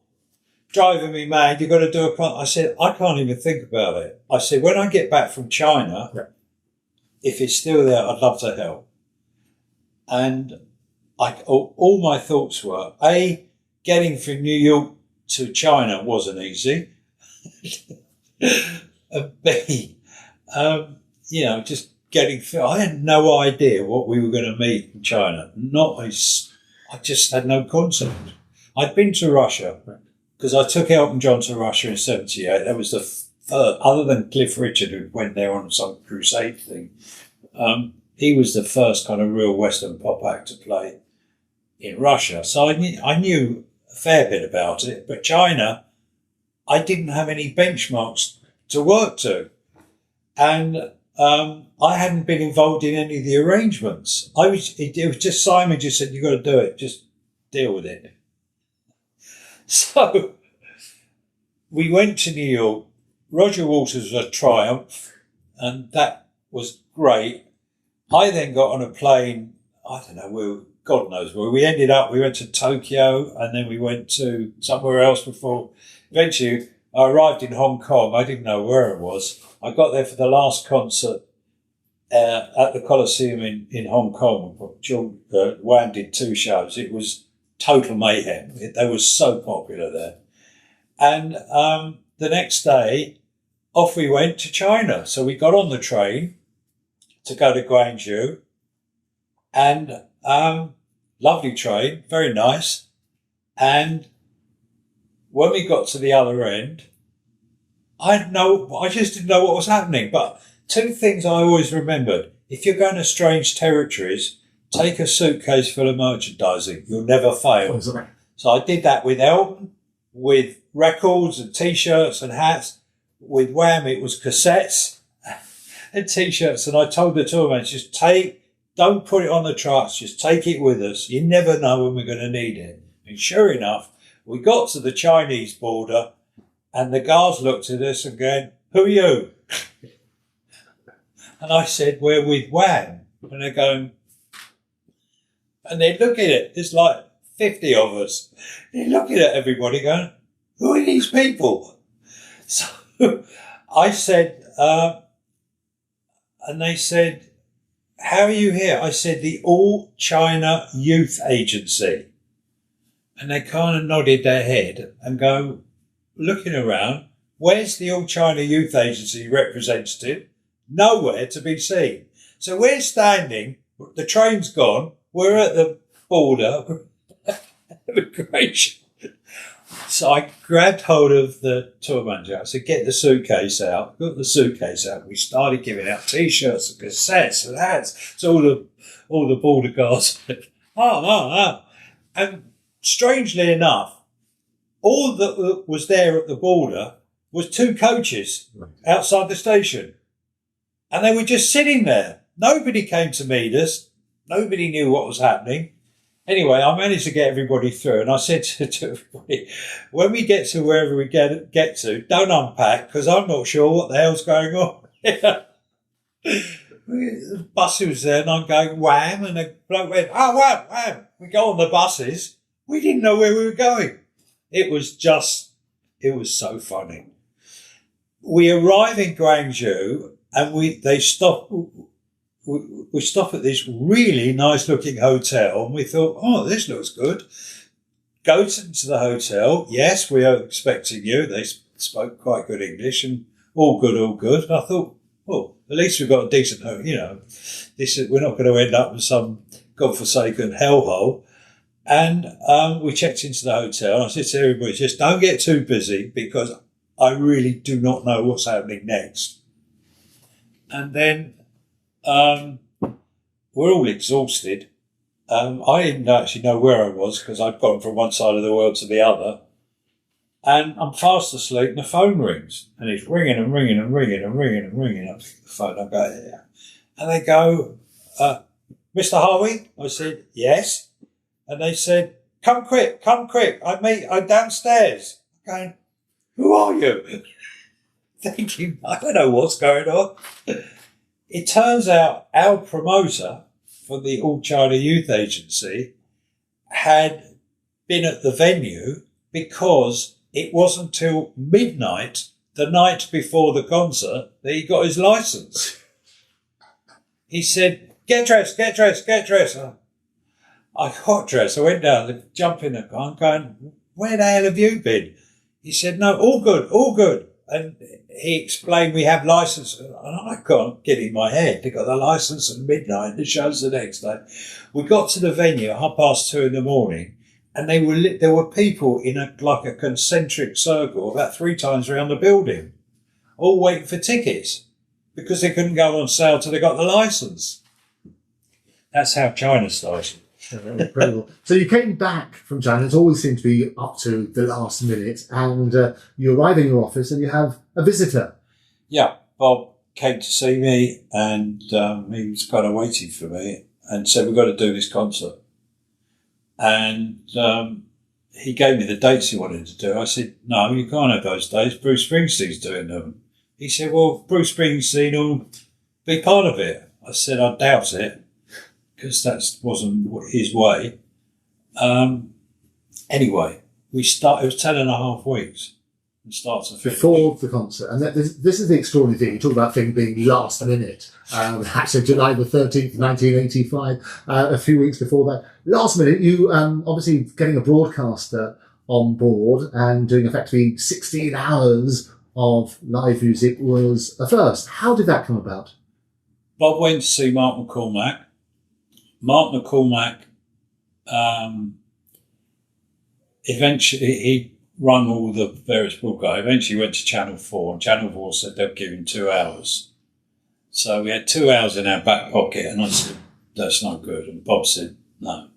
driving me mad. You've got to do a concert. I said, I can't even think about it. I said, when I get back from China, if it's still there, I'd love to help. And all my thoughts were, A, getting from New York to China wasn't easy. And B, just getting through. I had no idea what we were going to meet in China. I just had no concept. I'd been to Russia because I took Elton John to Russia in '78. That was the first, other than Cliff Richard, who went there on some crusade thing. He was the first kind of real Western pop act to play in Russia. So I knew a fair bit about it, but China, I didn't have any benchmarks to work to. And I hadn't been involved in any of the arrangements. It was just Simon just said, you've got to do it, just deal with it. So we went to New York. Roger Waters was a triumph, and that was great. I then got on a plane, I don't know where, God knows where. We went to Tokyo, and then we went to somewhere else before. Eventually, I arrived in Hong Kong. I didn't know where it was. I got there for the last concert at the Coliseum in Hong Kong. Wham did 2 shows. It was total mayhem. They were so popular there. And the next day, off we went to China. So we got on the train to go to Guangzhou, and lovely train, very nice. And when we got to the other end, I just didn't know what was happening. But 2 things I always remembered: if you're going to strange territories, take a suitcase full of merchandising. You'll never fail. So I did that with Elton, with records and T-shirts and hats. With Wham, it was cassettes and T-shirts. And I told the tour manager, don't put it on the trucks, just take it with us. You never know when we're going to need it. And sure enough, we got to the Chinese border, and the guards looked at us and going, who are you? And I said, we're with Wham. And they're going, and they're looking at it. There's like 50 of us. They're looking at everybody going, who are these people? So I said, and they said, how are you here? I said, the All China Youth Agency. And they kind of nodded their head and go, looking around, where's the All China Youth Agency representative? Nowhere to be seen. So we're standing, the train's gone, we're at the border, immigration. So I grabbed hold of the tour manager. I said, get the suitcase out. Got the suitcase out. We started giving out T-shirts and cassettes and hats. So all the border guards said, oh. And strangely enough, all that was there at the border was 2 coaches outside the station. And they were just sitting there. Nobody came to meet us. Nobody knew what was happening. Anyway, I managed to get everybody through, and I said to everybody, when we get to wherever we get to, don't unpack, because I'm not sure what the hell's going on. The bus was there, and I'm going, Wham, and the bloke went, oh, Wham. We go on the buses. We didn't know where we were going. It was so funny. We arrive in Guangzhou, and we stop at this really nice looking hotel, and we thought, oh, this looks good. Go into the hotel. Yes, we are expecting you. They spoke quite good English, and all good. And I thought, well, at least we've got a decent, we're not going to end up in some godforsaken hellhole. And we checked into the hotel, and I said to everybody, just don't get too busy, because I really do not know what's happening next. And then we're all exhausted. I didn't actually know where I was, because I'd gone from one side of the world to the other. And I'm fast asleep, and the phone rings. And it's ringing and ringing and ringing and ringing and ringing. I pick the phone, I go, yeah. And they go, Mr. Harvey? I said, yes. And they said, come quick. I'm downstairs. I'm going, who are you? Thinking, I don't know what's going on. It turns out our promoter for the All China Youth Agency had been at the venue because it wasn't till midnight the night before the concert that he got his licence. He said, get dressed. I got dressed. I went down, jumped in the car, I'm going, where the hell have you been? He said, no, all good. And he explained we have licence. And I can't get in my head. They got the licence at midnight. The show's the next day. We got to the venue at 2:30 in the morning, and there were people in a concentric circle about 3 times around the building, all waiting for tickets because they couldn't go on sale till they got the licence. That's how China started. Incredible. So you came back from China. It always seemed to be up to the last minute, and you arrive in your office and you have a visitor. Yeah, Bob came to see me, and he was kind of waiting for me and said, we've got to do this concert. And he gave me the dates he wanted to do. I said, no, you can't have those dates. Bruce Springsteen's doing them. He said, well, Bruce Springsteen will be part of it. I said, I doubt it, because that wasn't his way. Anyway, it was 10.5 weeks from start to finish. Before the concert. And this is the extraordinary thing. You talk about things being last minute. Actually, July the 13th, 1985, a few weeks before that. Last minute, you obviously getting a broadcaster on board and doing effectively 16 hours of live music was a first. How did that come about? Bob went to see Mark McCormack. Mark McCormack, eventually, he run all the various broadcasts. Eventually went to Channel 4, and Channel 4 said they'd give him 2 hours. So we had 2 hours in our back pocket, and I said, that's not good. And Bob said, no.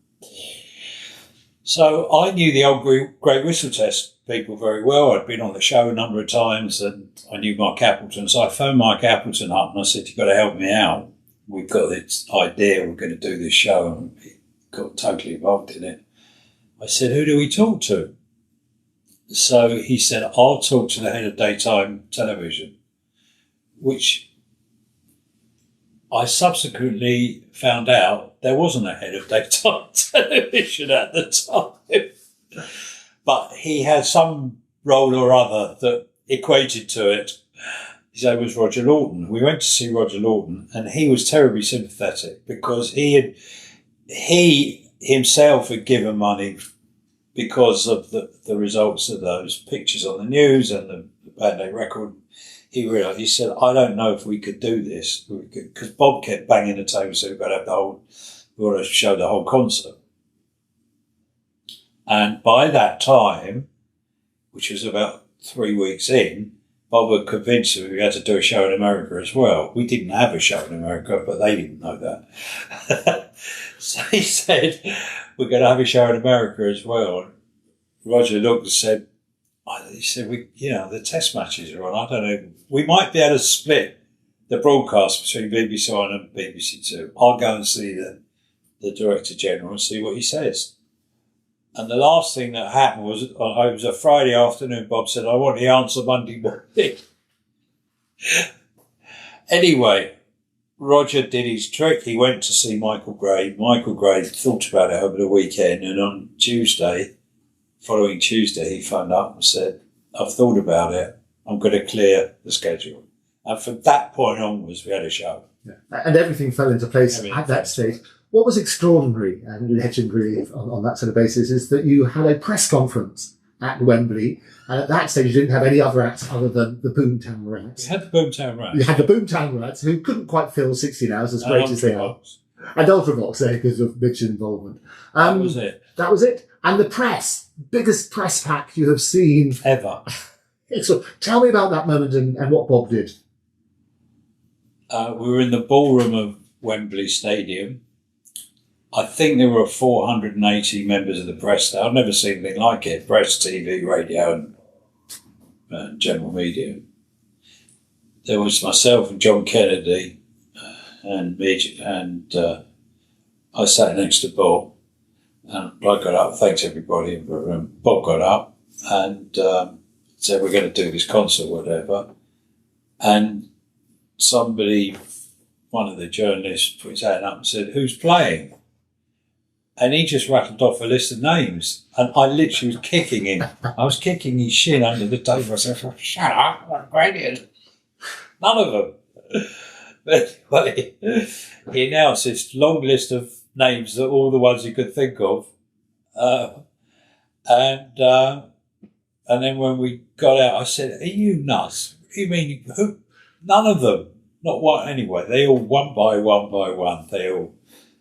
So I knew the old Great Whistle Test people very well. I'd been on the show a number of times, and I knew Mike Appleton. So I phoned Mike Appleton up, and I said, you've got to help me out. We've got this idea, we're going to do this show, and he got totally involved in it. I said, who do we talk to? So he said, I'll talk to the head of daytime television, which I subsequently found out there wasn't a head of daytime television at the time. But he had some role or other that equated to it. His name was Roger Lawton. We went to see Roger Lawton, and he was terribly sympathetic because he himself had given money because of the results of those pictures on the news and the Band Aid record. He said, I don't know if we could do this, because Bob kept banging the table, so we've got to show the whole concert. And by that time, which was about 3 weeks in, Bob had convinced me we had to do a show in America as well. We didn't have a show in America, but they didn't know that. So he said, we're going to have a show in America as well. And Roger looked and said, the test matches are on. I don't know. We might be able to split the broadcast between BBC One and BBC Two. I'll go and see the Director General and see what he says. And the last thing that happened was, it was a Friday afternoon, Bob said, I want the answer Monday morning. Anyway, Roger did his trick. He went to see Michael Gray. Michael Gray thought about it over the weekend, and on following Tuesday, he phoned up and said, I've thought about it. I'm going to clear the schedule. And from that point onwards, we had a show. Yeah. And everything fell into place at that stage. What was extraordinary and legendary on that sort of basis is that you had a press conference at Wembley, and at that stage you didn't have any other acts other than the Boomtown Rats. You had the Boomtown Rats. You had the Boomtown Rats, who couldn't quite fill 16 hours, as great as they are. And Ultravox there because of Mitch's involvement. That was it. That was it. And the press, biggest press pack you have seen ever. So tell me about that moment and what Bob did. We were in the ballroom of Wembley Stadium. I think there were 480 members of the press there. I've never seen anything like it. Press, TV, radio and general media. There was myself and John Kennedy and Midge, and I sat next to Bob. And I got up, thanks everybody. Bob got up and said, we're going to do this concert, whatever. And somebody, one of the journalists, put his hand up and said, who's playing? And he just rattled off a list of names. And I literally was kicking him. I was kicking his shin under the table. I said, shut up, I'm brilliant. None of them. But anyway, he announced this long list of names, that all the ones he could think of. And then when we got out, I said, are you nuts? What do you mean? Who? None of them. Not one anyway. They all, one by one,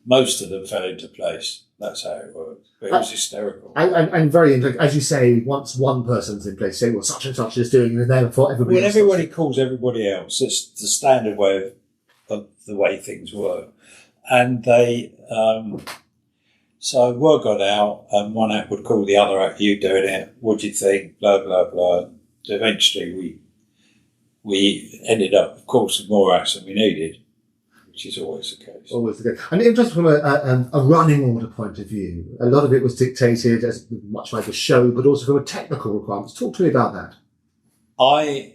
most of them fell into place. That's how it worked. But it was hysterical. And very interesting. As you say, once one person's in place, say, well, such and such is doing, and then for everybody else. Well, everybody calls everybody else. It's the standard way of the way things work. And they, so word got out, and one act would call the other act, you doing it, what do you think, blah, blah, blah. Eventually we ended up, of course, with more acts than we needed, which is always the case. Always the case. And interesting from a running order point of view, a lot of it was dictated as much like a show, but also from a technical requirements. Talk to me about that. I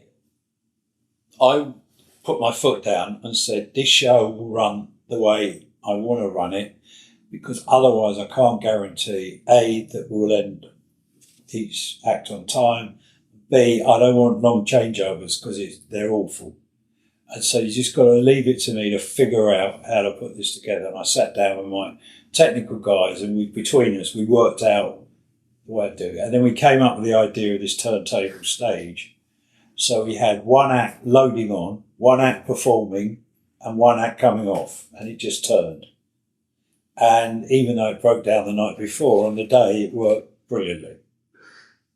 put my foot down and said, this show will run the way I want to run it, because otherwise I can't guarantee, A, that we'll end each act on time, B, I don't want long changeovers because they're awful. And so you just got to leave it to me to figure out how to put this together. And I sat down with my technical guys, and between us, we worked out the way to do it. And then we came up with the idea of this turntable stage. So we had one act loading on, one act performing, and one act coming off, and it just turned. And even though it broke down the night before, on the day it worked brilliantly.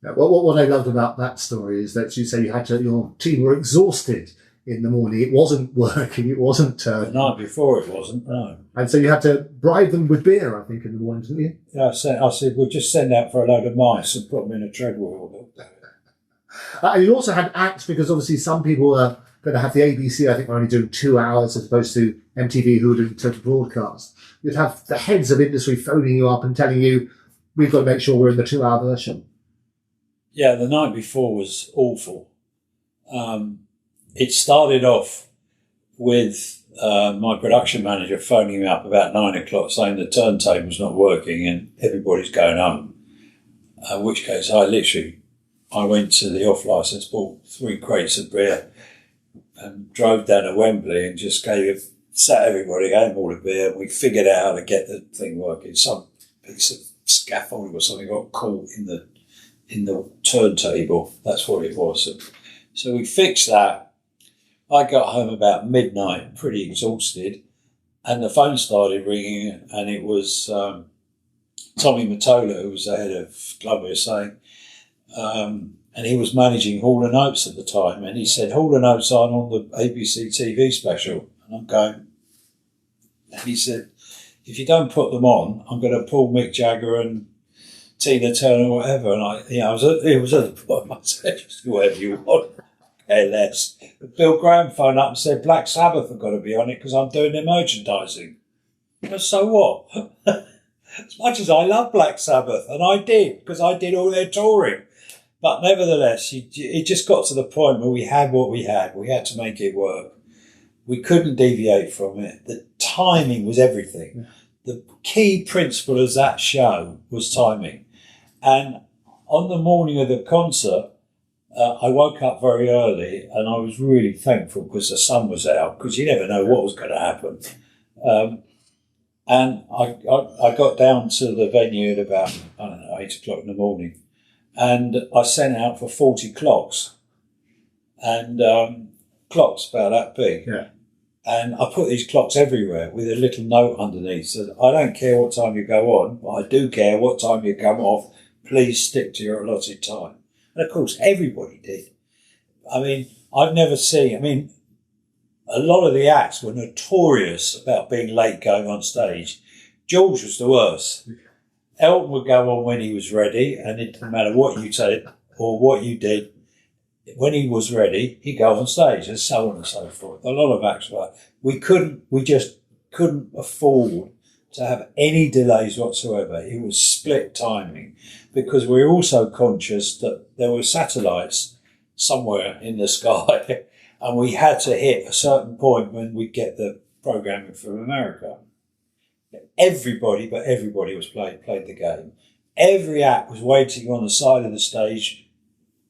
Yeah, what I loved about that story is that you say your team were exhausted in the morning. It wasn't working, it wasn't turning. The night before it wasn't, no. And so you had to bribe them with beer, I think, in the morning, didn't you? Yeah, I said, we'll just send out for a load of mice and put them in a treadwheel. And you also had acts, because obviously some people are going to have the ABC, I think, were only doing 2 hours as opposed to MTV, who were doing total broadcast. You'd have the heads of industry phoning you up and telling you, we've got to make sure we're in the 2-hour version. Yeah, the night before was awful. It started off with my production manager phoning me up about 9 o'clock saying the turntable's not working and everybody's going home. In which case I went to the off licence, bought 3 crates of beer and drove down to Wembley and just sat everybody, gave them all a beer, and we figured out how to get the thing working. Some piece of scaffolding or something got caught in the turntable. That's what it was. So we fixed that. I got home about midnight, pretty exhausted, and the phone started ringing, and it was Tommy Mottola, who was the head of Club saying, and he was managing Hall & Oates at the time, and he said, Hall & Oates aren't on the ABC TV special. And I'm going, and he said, if you don't put them on, I'm going to pull Mick Jagger and Tina Turner or whatever. And I was at the point, I said, just whatever you want, care less. But Bill Graham phoned up and said, Black Sabbath have got to be on it because I'm doing their merchandising. And so what? As much as I love Black Sabbath, and I did, because I did all their touring. But nevertheless, it just got to the point where we had what we had. We had to make it work. We couldn't deviate from it. The timing was everything. Yeah. The key principle of that show was timing. And on the morning of the concert, I woke up very early, and I was really thankful because the sun was out, because you never know what was going to happen. And I got down to the venue at about, 8 o'clock in the morning. And I sent out for 40 clocks. And clocks about that big. Yeah. And I put these clocks everywhere with a little note underneath. So I don't care what time you go on, but I do care what time you come off. Please stick to your allotted time. And of course, everybody did. I mean, I've never seen, a lot of the acts were notorious about being late going on stage. George was the worst. Elton would go on when he was ready, and it didn't matter what you said or what you did. When he was ready, he'd go on stage, and so on and so forth. A lot of acts were. We just couldn't afford to have any delays whatsoever. It was split timing, because we're also conscious that there were satellites somewhere in the sky, and we had to hit a certain point when we get the programming from America. Everybody was played the game. Every act was waiting on the side of the stage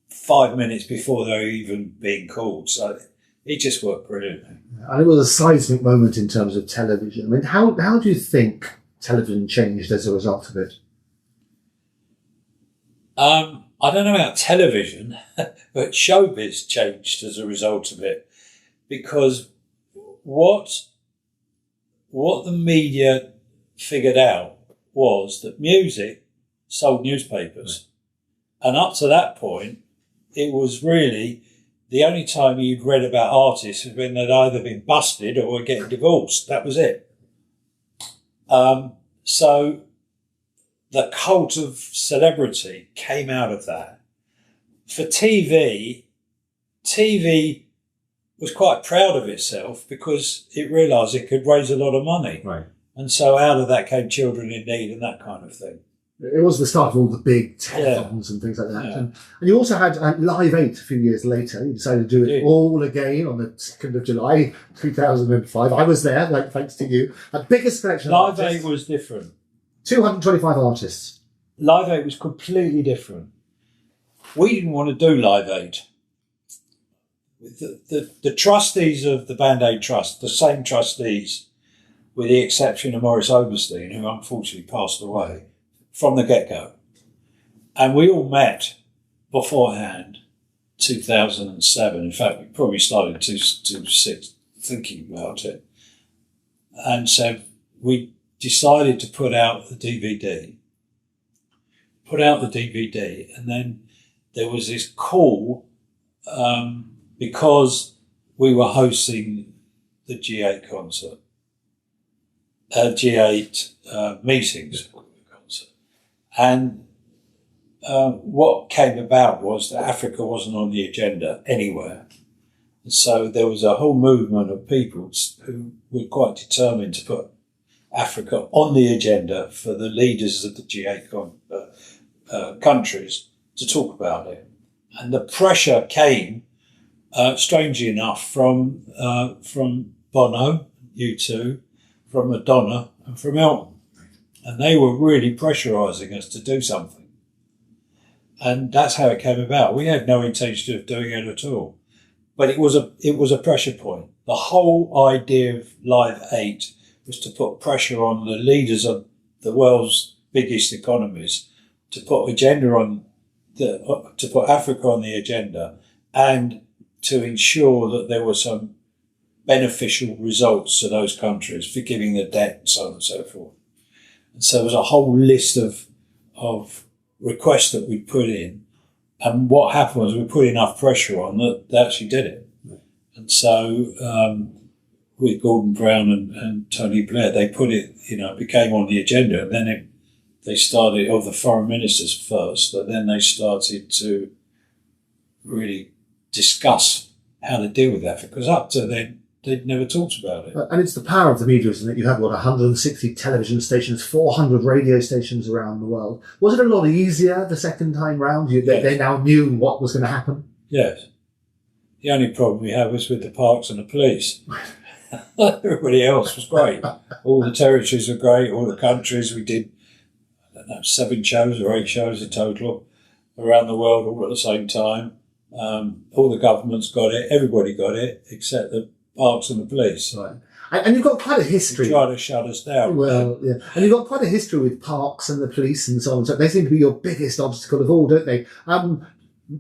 5 minutes before they were even being called. So it just worked brilliantly. And it was a seismic moment in terms of television. I mean, how do you think television changed as a result of it? I don't know about television, but showbiz changed as a result of it, because what the media figured out was that music sold newspapers. And up to that point, it was really the only time you'd read about artists was when they'd either been busted or were getting divorced. That was it. So the cult of celebrity came out of that. For TV was quite proud of itself because it realised it could raise a lot of money. Right. And so out of that came Children in Need and that kind of thing. It was the start of all the big telethons and things like that. Yeah. And you also had Live 8 a few years later. You decided to do it all again on the 2nd of July, 2005. I was there, thanks to you. The biggest collection of Live 8 was different. 225 artists. Live 8 was completely different. We didn't want to do Live 8. The trustees of the Band Aid Trust, the same trustees, with the exception of Maurice Oberstein, who unfortunately passed away, from the get-go. And we all met beforehand, 2007. In fact, we probably started 2006 thinking about it. And so we decided to put out the DVD. And then there was this call, because we were hosting the G8 concert, G8 meetings. And what came about was that Africa wasn't on the agenda anywhere. And so there was a whole movement of people who were quite determined to put Africa on the agenda for the leaders of the G8 countries to talk about it. And the pressure came, strangely enough, from Bono, U2, from Madonna and from Elton. And they were really pressurising us to do something. And that's how it came about. We had no intention of doing it at all. But it was a pressure point. The whole idea of Live 8 was to put pressure on the leaders of the world's biggest economies to put to put Africa on the agenda and to ensure that there were some beneficial results to those countries, forgiving the debt and so on and so forth. And so there was a whole list of requests that we put in. And what happened was we put enough pressure on that they actually did it. And so with Gordon Brown and Tony Blair, they put it, it became on the agenda. And then they started, the foreign ministers first, but then they started to really discuss how to deal with that. Because up to then, they'd never talked about it. And it's the power of the media, isn't it? You have, 160 television stations, 400 radio stations around the world. Was it a lot easier the second time round? They now knew what was going to happen? Yes. The only problem we had was with the parks and the police. Everybody else was great. All the territories were great, all the countries. We did, 7 shows or 8 shows in total around the world all at the same time. All the governments got it, everybody got it, except the parks and the police. Right. And you've got quite a history. They try to shut us down. Well, yeah. And you've got quite a history with parks and the police and so on. So they seem to be your biggest obstacle of all, don't they?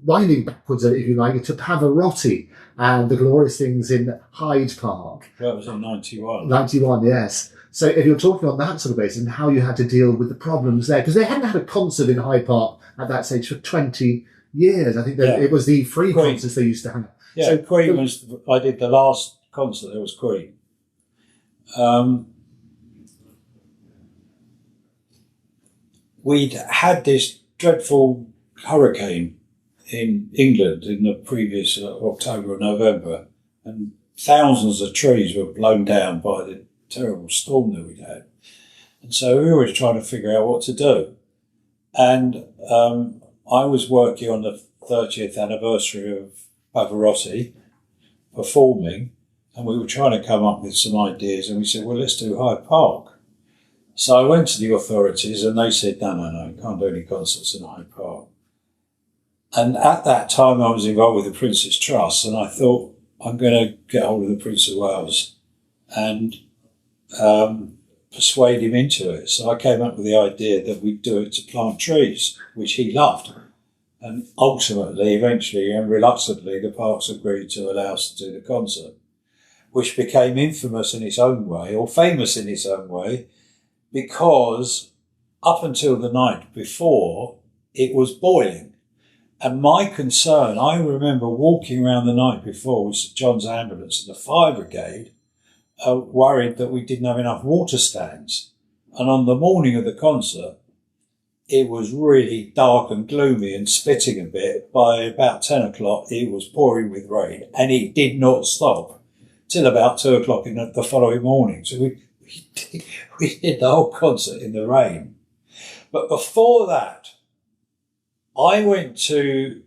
Winding backwards, if you like, to Pavarotti and the glorious things in Hyde Park. That was in 91. 91, yes. So if you're talking on that sort of basis and how you had to deal with the problems there, because they hadn't had a concert in Hyde Park at that stage for 20 years. I think it was the free concerts they used to have. Yeah, so Queen was, I did the last concert, there was Queen. We'd had this dreadful hurricane in England in the previous October or November, and thousands of trees were blown down by the terrible storm that we'd had. And so we were trying to figure out what to do. And I was working on the 30th anniversary of Pavarotti performing, and we were trying to come up with some ideas, and we said, well, let's do Hyde Park. So I went to the authorities and they said, no, you can't do any concerts in Hyde Park. And at that time I was involved with the Prince's Trust, and I thought, I'm going to get hold of the Prince of Wales and persuade him into it. So I came up with the idea that we'd do it to plant trees, which he loved. And ultimately, eventually and reluctantly, the parks agreed to allow us to do the concert, which became infamous in its own way, or famous in its own way, because up until the night before, it was boiling. And my concern, I remember walking around the night before with St John's Ambulance and the fire brigade, worried that we didn't have enough water stands. And on the morning of the concert, it was really dark and gloomy and spitting a bit. By about 10 o'clock, it was pouring with rain, and it did not stop till about 2 o'clock in the following morning. So we did the whole concert in the rain. But before that, I went to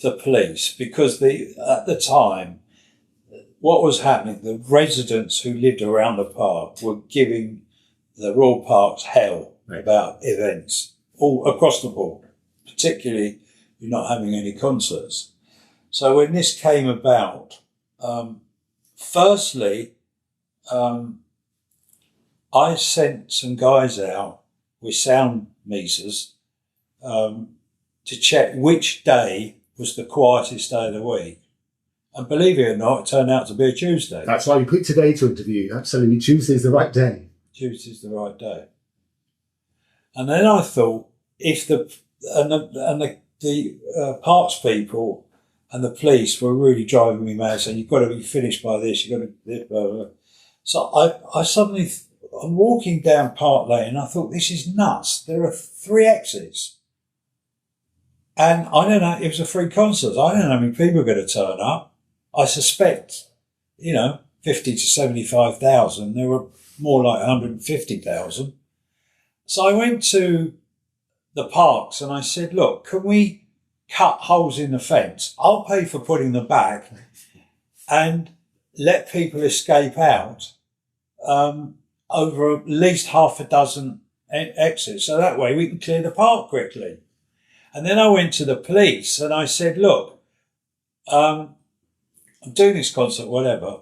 the police because at the time, what was happening, the residents who lived around the park were giving the Royal Parks hell about events all across the board, particularly you're not having any concerts. So when this came about, firstly, I sent some guys out with sound meters to check which day was the quietest day of the week. And believe it or not, it turned out to be a Tuesday. That's why we picked today to interview. Absolutely, Tuesday's the right day. Tuesday's the right day. And then I thought, if the parks people and the police were really driving me mad, saying, you've got to be finished by this, you've got to... Blah, blah, blah. So I suddenly... I'm walking down Park Lane and I thought, this is nuts. There are 3 exits. And I don't know, it was a free concert. I don't know how many people are going to turn up. I suspect, 50 to 75,000. There were more like 150,000. So I went to the parks and I said, look, can we cut holes in the fence? I'll pay for putting them back and let people escape out over at least half a dozen exits. So that way we can clear the park quickly. And then I went to the police and I said, look, I'm doing this concert, whatever.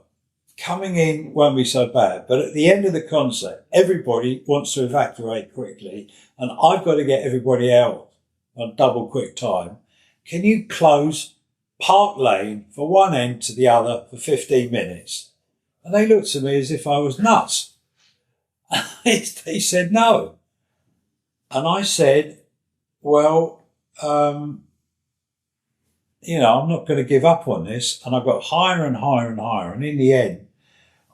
Coming in won't be so bad. But at the end of the concert, everybody wants to evacuate quickly. And I've got to get everybody out on double quick time. Can you close Park Lane from one end to the other for 15 minutes? And they looked at me as if I was nuts. He said no. And I said, well, I'm not going to give up on this. And I got higher and higher and higher. And in the end,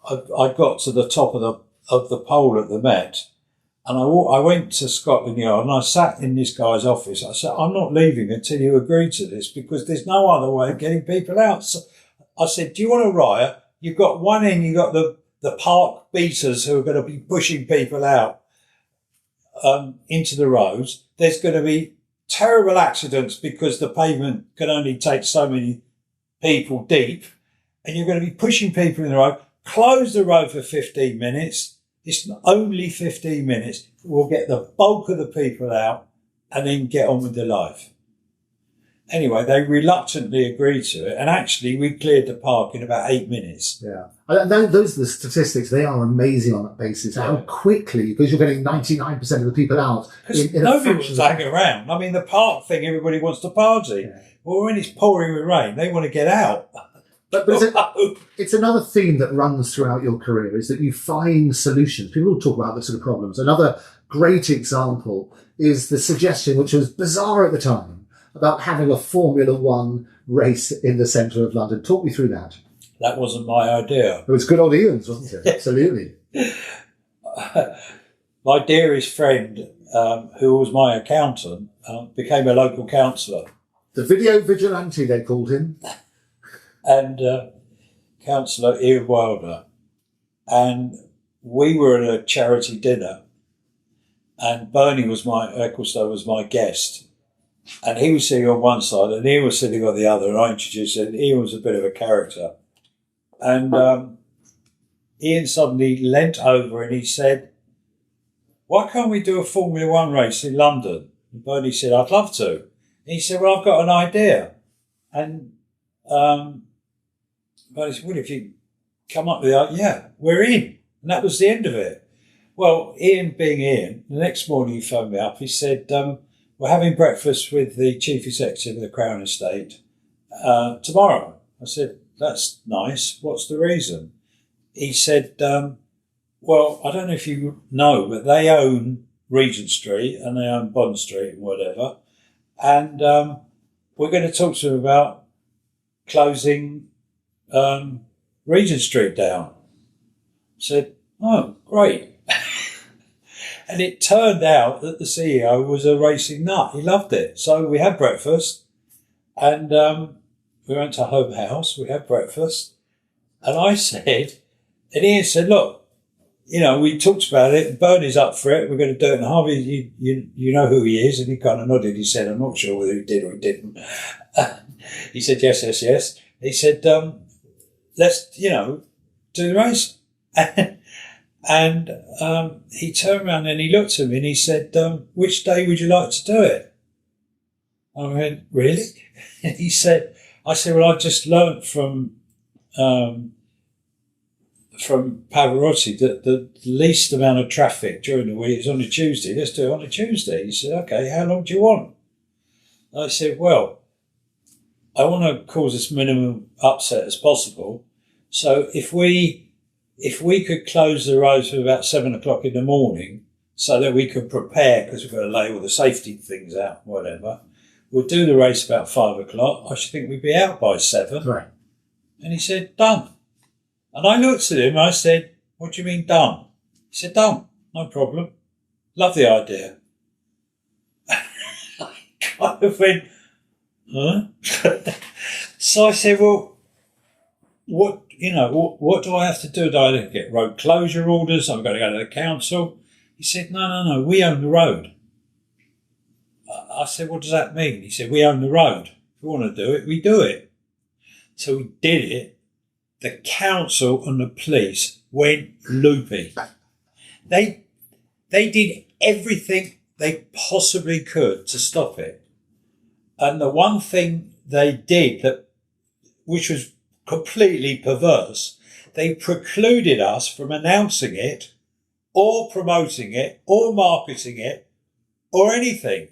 I got to the top of the pole at the Met. And I went to Scotland Yard and I sat in this guy's office. I said, I'm not leaving until you agree to this because there's no other way of getting people out. So I said, do you want a riot? You've got one end, you've got the park beaters who are going to be pushing people out into the roads. There's going to be terrible accidents because the pavement can only take so many people deep, and you're going to be pushing people in the road. Close the road for 15 minutes. It's only 15 minutes. We'll get the bulk of the people out and then get on with their life. Anyway, they reluctantly agreed to it, and actually we cleared the park in about 8 minutes. Yeah. Those are the statistics. They are amazing on that basis. How quickly, because you're getting 99% of the people out. Nobody was hanging around. I mean, the park thing, everybody wants to party. Yeah. Well, when it's pouring with rain, they want to get out. But it's another theme that runs throughout your career, is that you find solutions. People talk about this sort of problems. Another great example is the suggestion, which was bizarre at the time, about having a Formula One race in the centre of London. Talk me through that. That wasn't my idea. It was good old Ian's, wasn't it? Absolutely. My dearest friend, who was my accountant, became a local councillor. The video vigilante, they called him. And Councillor Ian Wilder. And we were at a charity dinner. And Bernie Ecclestone was my guest. And he was sitting on one side and Ian was sitting on the other, and I introduced him. Ian was a bit of a character. And Ian suddenly leant over and he said, "Why can't we do a Formula One race in London?" And Bernie said, "I'd love to." And he said, "Well, I've got an idea." And Bernie said, "Well, if you come up with that, yeah, we're in." And that was the end of it. Well, Ian being Ian, the next morning he phoned me up. He said, "We're having breakfast with the chief executive of the Crown Estate tomorrow." I said, "That's nice. What's the reason?" He said, "Well, I don't know if you know, but they own Regent Street and they own Bond Street and whatever. And we're going to talk to them about closing Regent Street down." I said, "Oh, great." And it turned out that the CEO was a racing nut. He loved it. So we had breakfast and we went to Home House. We had breakfast. And I said, and Ian said, "Look, you know, we talked about it. Bernie's up for it. We're going to do it. And Harvey, you know who he is." And he kind of nodded. He said, "I'm not sure whether he did or he didn't." He said, "Yes, yes, yes." He said, "Let's, you know, do the race." And he turned around and he looked at me and he said, "Which day would you like to do it?" I went, "Really?" And he said, I said, "Well, I just learnt from Pavarotti that the least amount of traffic during the week is on a Tuesday. Let's do it on a Tuesday." He said, "Okay, how long do you want?" I said, "Well, I want to cause as minimum upset as possible. So if we could close the roads for about 7 o'clock in the morning so that we could prepare, because we've got to lay all the safety things out, whatever, we'll do the race about 5 o'clock. I should think we'd be out by 7. Right. And he said, "Done." And I looked at him and I said, "What do you mean done?" He said, "Done, no problem. Love the idea." I kind of went, "Huh?" So I said, "Well, what do I have to do? Do I have to get road closure orders? I'm going to go to the council." He said, No, we own the road." I said, "What does that mean?" He said, "We own the road. If we want to do it, we do it." So we did it. The council and the police went loopy. They did everything they possibly could to stop it. And the one thing they did which was completely perverse, they precluded us from announcing it or promoting it or marketing it or anything.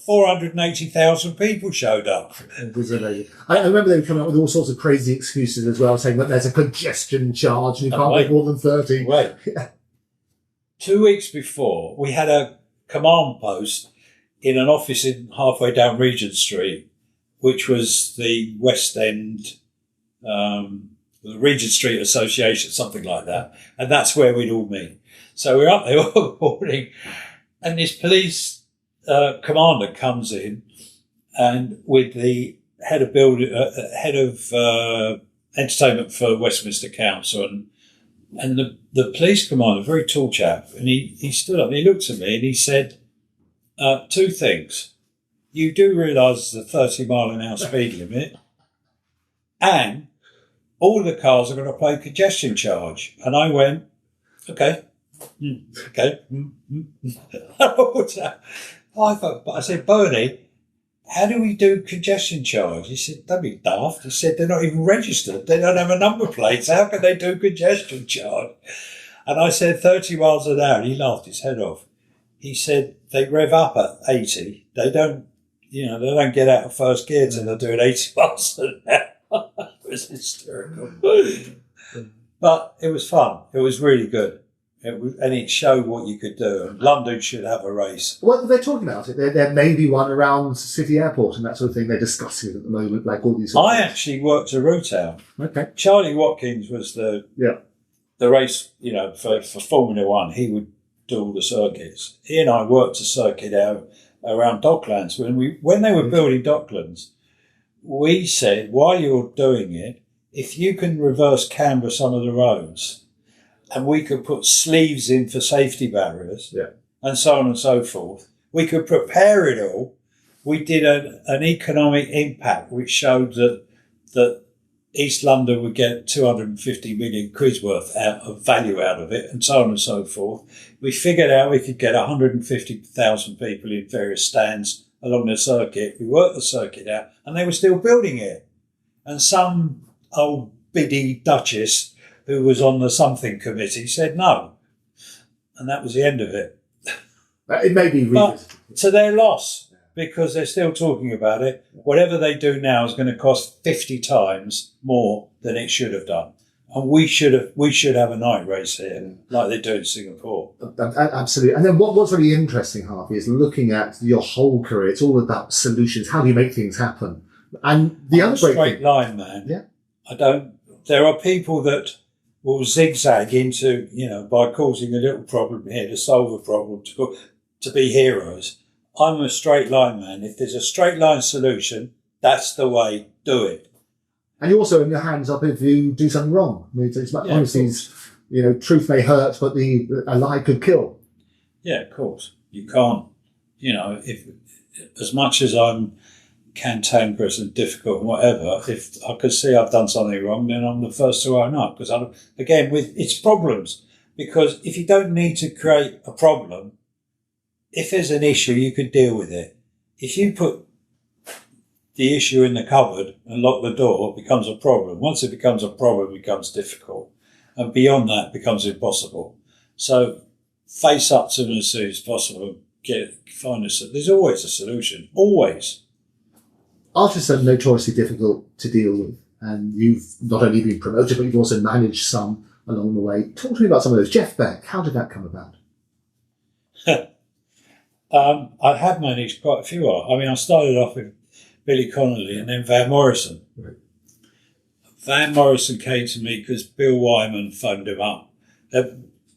480,000 people showed up. It was amazing. I remember they were coming up with all sorts of crazy excuses as well, saying that there's a congestion charge and you can't make more than 30. Wait. 2 weeks before, we had a command post in an office in halfway down Regent Street, which was the West End, the Regent Street Association, something like that. And that's where we'd all meet. So we're up there all morning, and this police commander comes in, and with the head of entertainment for Westminster Council, and the police commander, very tall chap, and he stood up and he looked at me and he said, 2 things. You do realise there's a 30-mile-an-hour speed limit, and all the cars are going to pay congestion charge. And I went, okay. Okay. I said, "Bernie, how do we do congestion charge?" He said, "Don't be daft." He said, "They're not even registered. They don't have a number plate. How can they do congestion charge?" And I said, 30 miles an hour. And he laughed his head off. He said, "They rev up at 80. They don't get out of first gear till they're doing 80 miles an hour." It was hysterical. But it was fun. It was really good. And it showed what you could do. And London should have a race. Well, they're talking about it. There may be one around City Airport and that sort of thing. They're discussing it at the moment, like all these. I actually worked a route out. Okay. Charlie Watkins was the race, for Formula One. He would do all the circuits. He and I worked a circuit out around Docklands. When they were building Docklands, we said, while you're doing it, if you can reverse camber some of the roads, and we could put sleeves in for safety barriers, and so on and so forth, we could prepare it all. we did an economic impact which showed that East London would get 250 million quid's worth of value out of it, and so on and so forth. We figured out we could get 150,000 people in various stands along the circuit. We worked the circuit out, and they were still building it. And some old biddy duchess who was on the something committee said no. And that was the end of it. It may be but to their loss, because they're still talking about it. Whatever they do now is going to cost 50 times more than it should have done. And we should have a night race here, like they do in Singapore. Absolutely. And then what's really interesting, Harvey, is looking at your whole career. It's all about solutions. How do you make things happen? And the other great straight thing, line, man. Yeah. There are people that will zigzag into, by causing a little problem here to solve a problem, to be heroes. I'm a straight line man. If there's a straight line solution, that's the way. Do it. And you also, in your hands up if you do something wrong. I mean, it's honestly, truth may hurt, but a lie could kill. Yeah, of course. You can't, if as much as I'm cantankerous and difficult and whatever, if I could see I've done something wrong, then I'm the first to own up. Because it's problems. Because if you don't need to create a problem, if there's an issue, you could deal with it. If you put the issue in the cupboard and lock the door, it becomes a problem. Once it becomes a problem, it becomes difficult. And beyond that, it becomes impossible. So face up to them as soon as possible. Find a solution. There's always a solution. Always. Artists are notoriously difficult to deal with. And you've not only been promoted, but you've also managed some along the way. Talk to me about some of those. Jeff Beck, how did that come about? I have managed quite a few. I started off with Billy Connolly and then Van Morrison. Right. Van Morrison came to me because Bill Wyman phoned him up.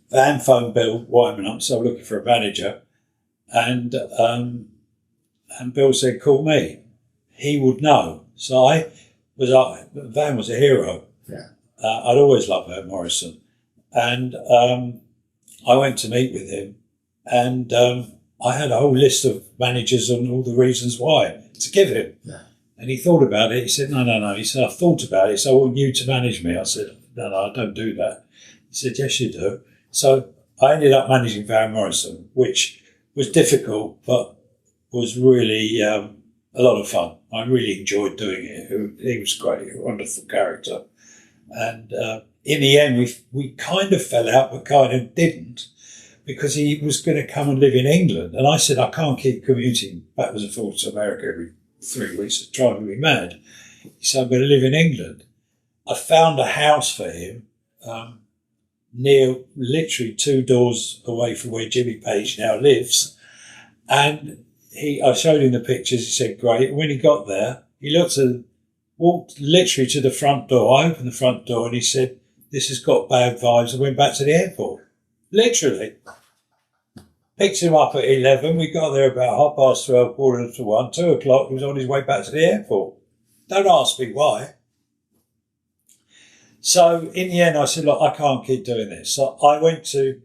Van phoned Bill Wyman up, so looking for a manager. And Bill said, call me. He would know. So Van was a hero. Yeah. I'd always loved Van Morrison. And I went to meet with him, and I had a whole list of managers and all the reasons why to give him. Yeah. And he thought about it. He said, no. He said, I thought about it. So I want you to manage me. I said, no, I don't do that. He said, yes, you do. So I ended up managing Van Morrison, which was difficult, but was really a lot of fun. I really enjoyed doing it. He was great, a wonderful character. And in the end, we kind of fell out, but kind of didn't, because he was going to come and live in England. And I said, I can't keep commuting backwards and forwards to America every 3 weeks. It's driving me mad. He said, I'm going to live in England. I found a house for him near, literally 2 doors away from where Jimmy Page now lives. And I showed him the pictures. He said, great. When he got there, he walked literally to the front door. I opened the front door and he said, this has got bad vibes. I went back to the airport. Literally. Picked him up at 11. We got there about 12:30, 1:45, 2 o'clock. He was on his way back to the airport. Don't ask me why. So in the end, I said, look, I can't keep doing this. So I went to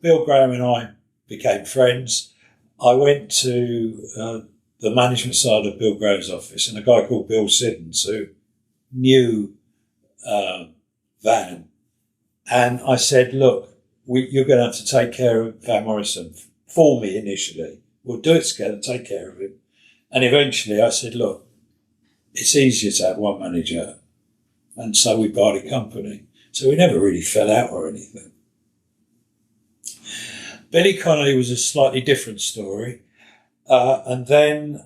Bill Graham and I became friends. I went to the management side of Bill Graham's office, and a guy called Bill Siddons who knew Van. And I said, look, you're going to have to take care of Van Morrison for me initially. We'll do it together, take care of him. And eventually I said, look, it's easier to have one manager. And so we parted company. So we never really fell out or anything. Billy Connolly was a slightly different story. And then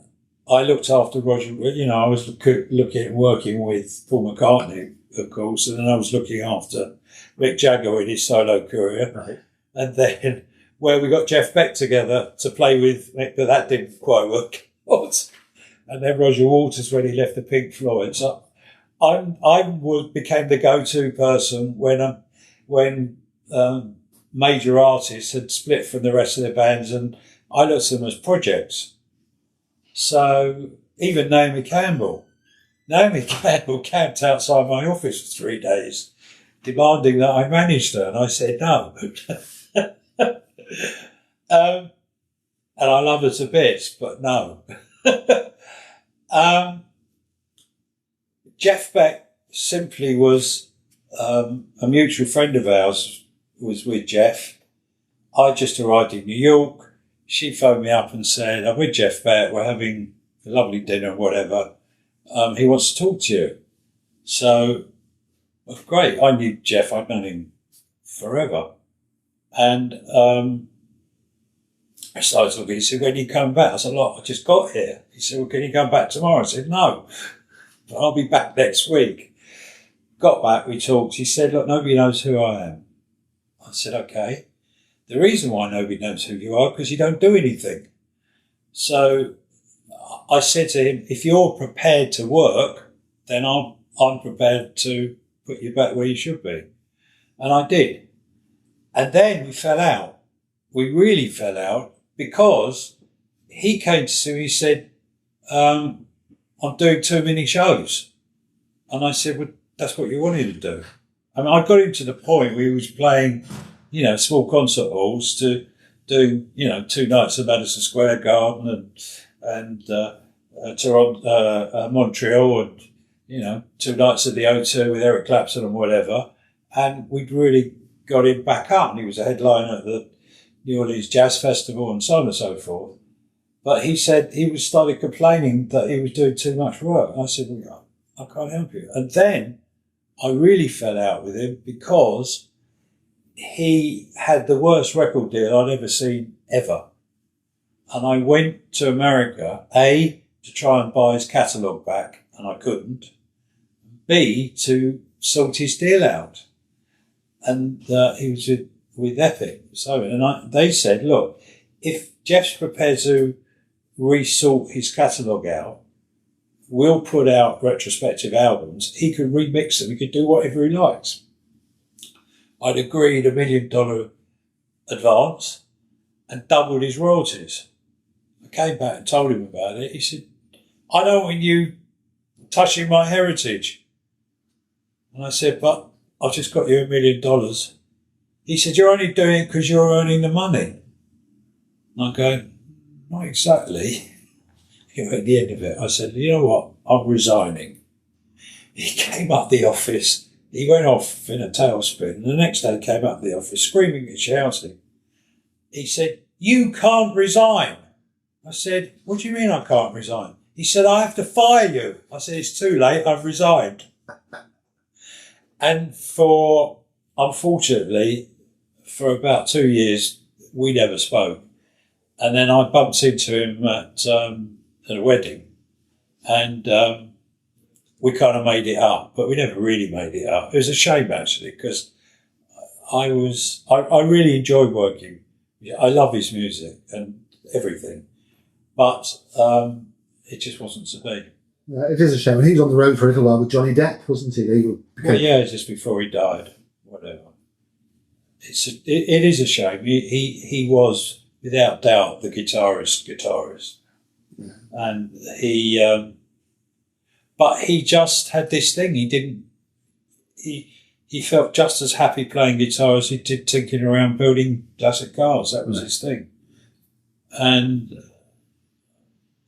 I looked after Roger, I was working with Paul McCartney, of course, and then I was looking after Mick Jagger in his solo career. Right. And then where we got Jeff Beck together to play with Mick, but that didn't quite work out. And then Roger Waters when he left the Pink Floyd. So I became the go-to person when major artists had split from the rest of their bands, and I looked at them as projects. So even Naomi Campbell camped outside my office for 3 days, demanding that I managed her, and I said no. And I love her to bits, but no. Jeff Beck simply was a mutual friend of ours, was with Jeff. I just arrived in New York. She phoned me up and said, I'm with Jeff Beck, we're having a lovely dinner or whatever. He wants to talk to you. So, well, great. I knew Jeff, I'd known him forever. And I started talking. He said, when are you coming back? I said, look, I just got here. He said, well, can you come back tomorrow? I said, no, but I'll be back next week. Got back, we talked. He said, look, nobody knows who I am. I said, okay. The reason why nobody knows who you are, because you don't do anything. So I said to him, if you're prepared to work, then I'm prepared to put you back where you should be. And I did. And then we fell out. We really fell out because he came to see me, he said, I'm doing too many shows. And I said, well, that's what you wanted to do. I mean, I got him to the point where he was playing, small concert halls to do, 2 nights at Madison Square Garden and Toronto, Montreal, and, 2 nights at the O2 with Eric Clapton and whatever. And we'd really got him back up. And he was a headliner at the New Orleans Jazz Festival and so on and so forth. But he said he started complaining that he was doing too much work. And I said, well, I can't help you. And then I really fell out with him because he had the worst record deal I'd ever seen ever. And I went to America, A, to try and buy his catalogue back, and I couldn't. B, to sort his deal out. And he was with Epic. So, they said, look, if Jeff's prepared to resort his catalogue out, we'll put out retrospective albums. He can remix them. He can do whatever he likes. I'd agreed $1 million advance and doubled his royalties. I came back and told him about it. He said, I don't want you touching my heritage. And I said, but I've just got you $1 million. He said, you're only doing it because you're earning the money. And I go, not exactly. At the end of it, I said, you know what? I'm resigning. He came up the office. He went off in a tailspin. And the next day he came up the office screaming and shouting. He said, you can't resign. I said, what do you mean I can't resign? He said, I have to fire you. I said, it's too late. I've resigned. And unfortunately, for about 2 years, we never spoke. And then I bumped into him at a wedding, and we kind of made it up, but we never really made it up. It was a shame, actually, because I really enjoyed working. I love his music and everything, but it just wasn't to be. It is a shame. He was on the road for a little while with Johnny Depp, wasn't he? Well, yeah, just before he died, whatever. It is a shame. He was, without doubt, the guitarist. Yeah. And but he just had this thing. He felt just as happy playing guitar as he did tinkering around building classic cars. That was his thing. And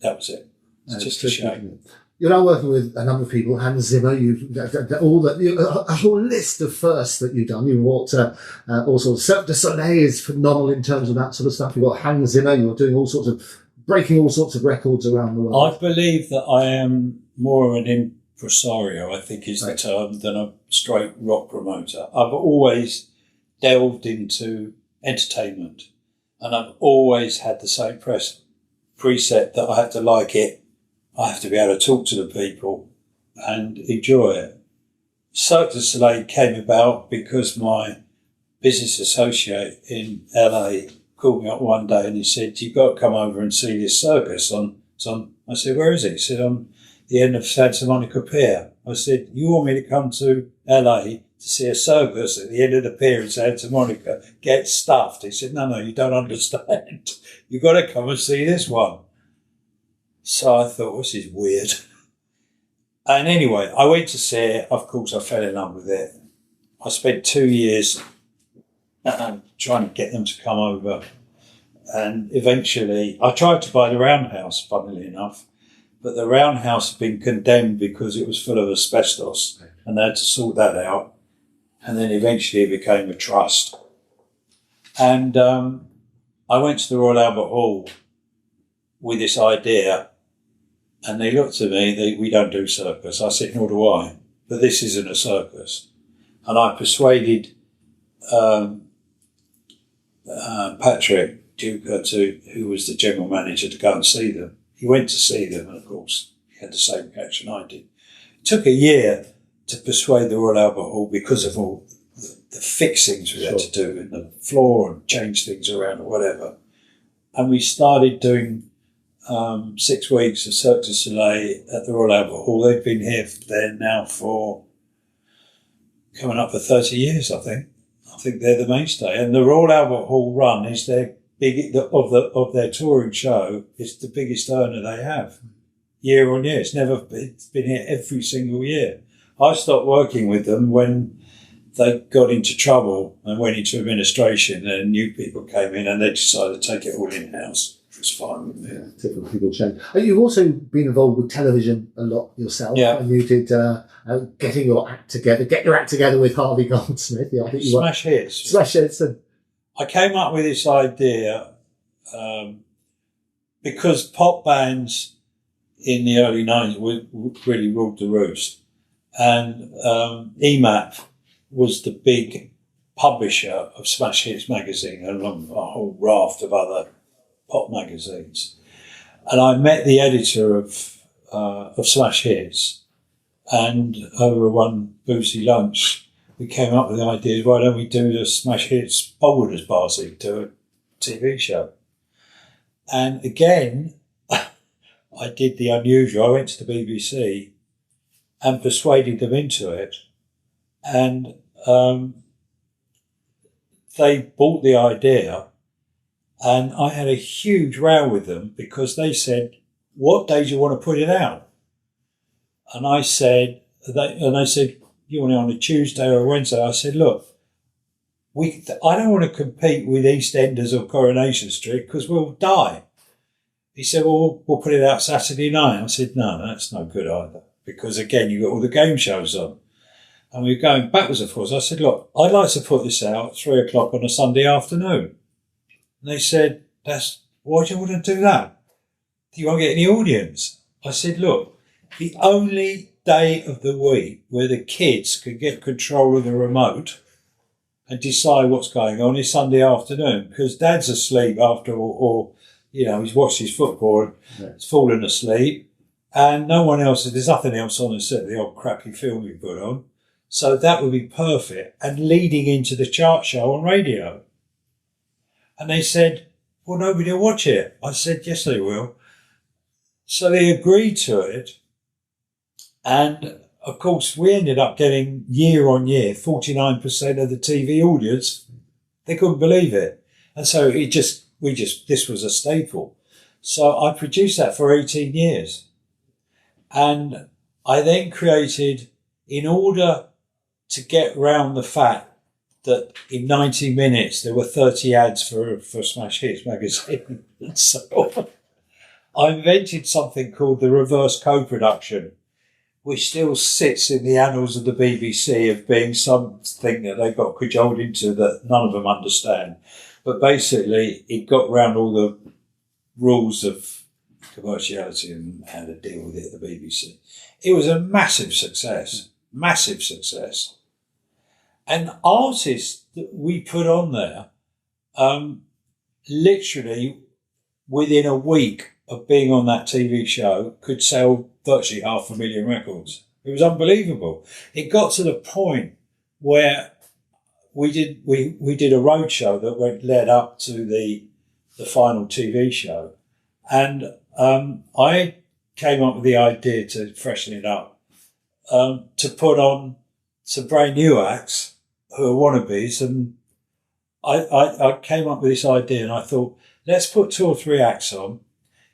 that was it. It's just a shame. You're now working with a number of people. Hans Zimmer, a whole list of firsts that you've done. You brought all sorts. Cirque du Soleil is phenomenal in terms of that sort of stuff. You've got Hans Zimmer. You're doing breaking all sorts of records around the world. I believe that I am more of an impresario, I think is the term, than a straight rock promoter. I've always delved into entertainment, and I've always had the same preset that I have to like it. I have to be able to talk to the people and enjoy it. Cirque du Soleil came about because my business associate in LA called me up one day and he said, you've got to come over and see this circus on. I said, where is it? He said, on the end of Santa Monica Pier. I said, you want me to come to LA to see a circus at the end of the pier in Santa Monica, get stuffed? He said, no, you don't understand. You've got to come and see this one. So I thought, this is weird. And anyway, I went to see it. Of course, I fell in love with it. I spent 2 years trying to get them to come over. And eventually, I tried to buy the Roundhouse, funnily enough, but the Roundhouse had been condemned because it was full of asbestos, and they had to sort that out. And then eventually it became a trust. And I went to the Royal Albert Hall with this idea, and they looked at me, we don't do circus. I said, nor do I, but this isn't a circus. And I persuaded Patrick Duke, who was the general manager, to go and see them. He went to see them, and of course, he had the same reaction I did. It took a year to persuade the Royal Albert Hall because of all the fixings we had to do in the floor and change things around or whatever. And we started doing 6 weeks of Cirque du Soleil at the Royal Albert Hall. They've been here there now for coming up for 30 years, I think. I think they're the mainstay. And the Royal Albert Hall run is their of their touring show. It's the biggest earner they have year on year. It's been here every single year. I stopped working with them when they got into trouble and went into administration, and new people came in and they decided to take it all in-house. It was fine with me. Yeah, different people change. You've also been involved with television a lot yourself. Yeah. And you did Get Your Act Together with Harvey Goldsmith. Yeah, I think you Smash Hits. Smash Hits. I came up with this idea because pop bands in the early 90s really ruled the roost. And EMAP was the big publisher of Smash Hits magazine, along a whole raft of other pop magazines. And I met the editor of Smash Hits, and over one boozy lunch, we came up with the idea, why don't we do the Smash Hits boulders party, do a TV show? And again, I did the unusual. I went to the BBC and persuaded them into it. And they bought the idea, and I had a huge row with them because they said, what day do you want to put it out? And I said, they said, you want it on a Tuesday or a Wednesday? I said, look, I don't want to compete with EastEnders or Coronation Street because we'll die. He said, well, we'll put it out Saturday night. I said, no, that's no good either, because again, you've got all the game shows on. And we were going backwards and forwards. I said, look, I'd like to put this out at 3:00 on a Sunday afternoon. And they said, why do you want to do that? Do you want to get any audience? I said, look, the only day of the week where the kids can get control of the remote and decide what's going on is Sunday afternoon, because Dad's asleep after, or he's watched his football and he's fallen asleep, and no one else, there's nothing else on except the old crappy film we put on. So that would be perfect, and leading into the chart show on radio. And they said, well, nobody will watch it. I said, yes, they will. So they agreed to it. And of course, we ended up getting year on year, 49% of the TV audience. They couldn't believe it. And so this was a staple. So I produced that for 18 years. And I then created, in order to get round the fact that in 90 minutes there were 30 ads for Smash Hits magazine. And so I invented something called the reverse co-production, which still sits in the annals of the BBC of being something that they got cajoled into that none of them understand. But basically, it got round all the rules of commerciality and how to deal with it at the BBC. It was a massive success. And artists that we put on there, literally within a week of being on that TV show, could sell virtually 500,000 records. It was unbelievable. It got to the point where we did a road show that led up to the final TV show, and I came up with the idea to freshen it up, to put on some brand new acts who are wannabes, and I came up with this idea, and I thought, let's put 2 or 3 acts on.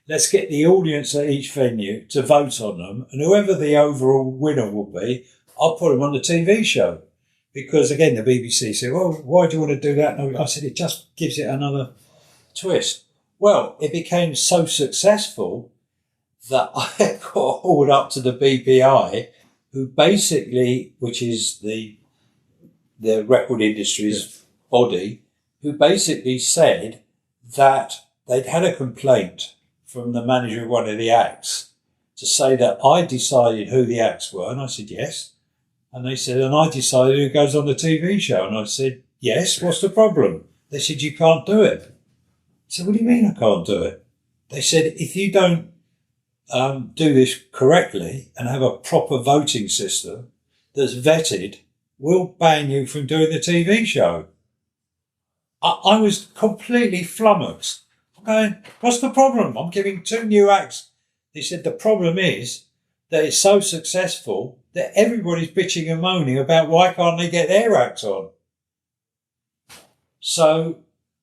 Let's get the audience at each venue to vote on them, and whoever the overall winner will be, I'll put them on the TV show. Because again, the BBC said, well, why do you want to do that? And I said, it just gives it another twist? Well, it became so successful that I got hauled up to the BPI, who basically, which is the record industry's body, who basically said that they'd had a complaint from the manager of one of the acts to say that I decided who the acts were. And I said, yes. And they said, and I decided who goes on the TV show. And I said, yes, what's the problem? They said, you can't do it. I said, what do you mean I can't do it? They said, if you don't do this correctly and have a proper voting system that's vetted, we'll ban you from doing the TV show. I was completely flummoxed. I'm going, what's the problem? I'm giving 2 new acts. They said, the problem is that it's so successful that everybody's bitching and moaning about why can't they get their acts on. So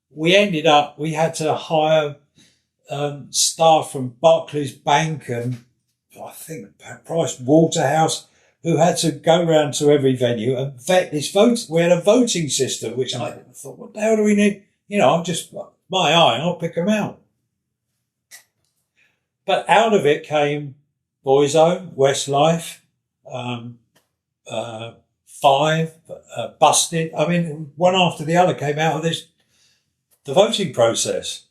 we had to hire staff from Barclays Bank and I think Price Waterhouse, who had to go round to every venue and vet this vote. We had a voting system, which I thought, what the hell do we need? I'm just my eye, and I'll pick them out. But out of it came Boyzone, Westlife, 5, Busted. I mean, one after the other came out of the voting process.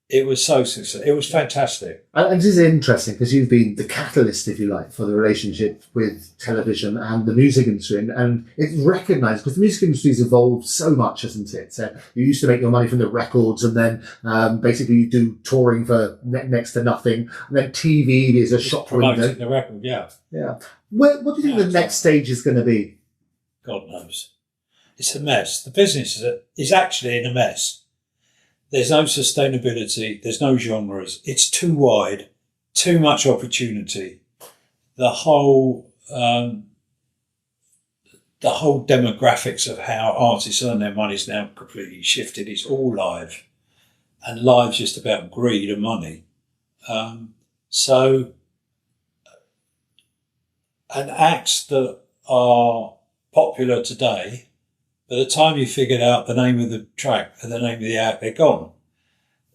It was so successful. It was fantastic. And this is interesting because you've been the catalyst, if you like, for the relationship with television and the music industry. And it's recognised because the music industry's evolved so much, hasn't it? So you used to make your money from the records and then basically you do touring for next to nothing. And then TV is a shop window. Promoting the record, yeah. Yeah. What do you think the next stage is going to be? God knows. It's a mess. The business is actually in a mess. There's no sustainability. There's no genres. It's too wide, too much opportunity. The whole demographics of how artists earn their money is now completely shifted. It's all live, and live's just about greed and money. And acts that are popular today, by the time you figured out the name of the track and the name of the act, they're gone.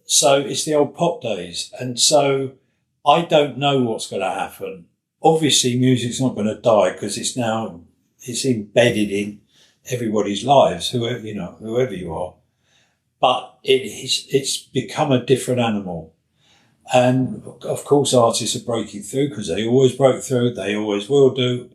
So it's the old pop days. And so I don't know what's going to happen. Obviously, music's not going to die because it's embedded in everybody's lives, whoever you are. But it's become a different animal. And of course, artists are breaking through because they always broke through. They always will do.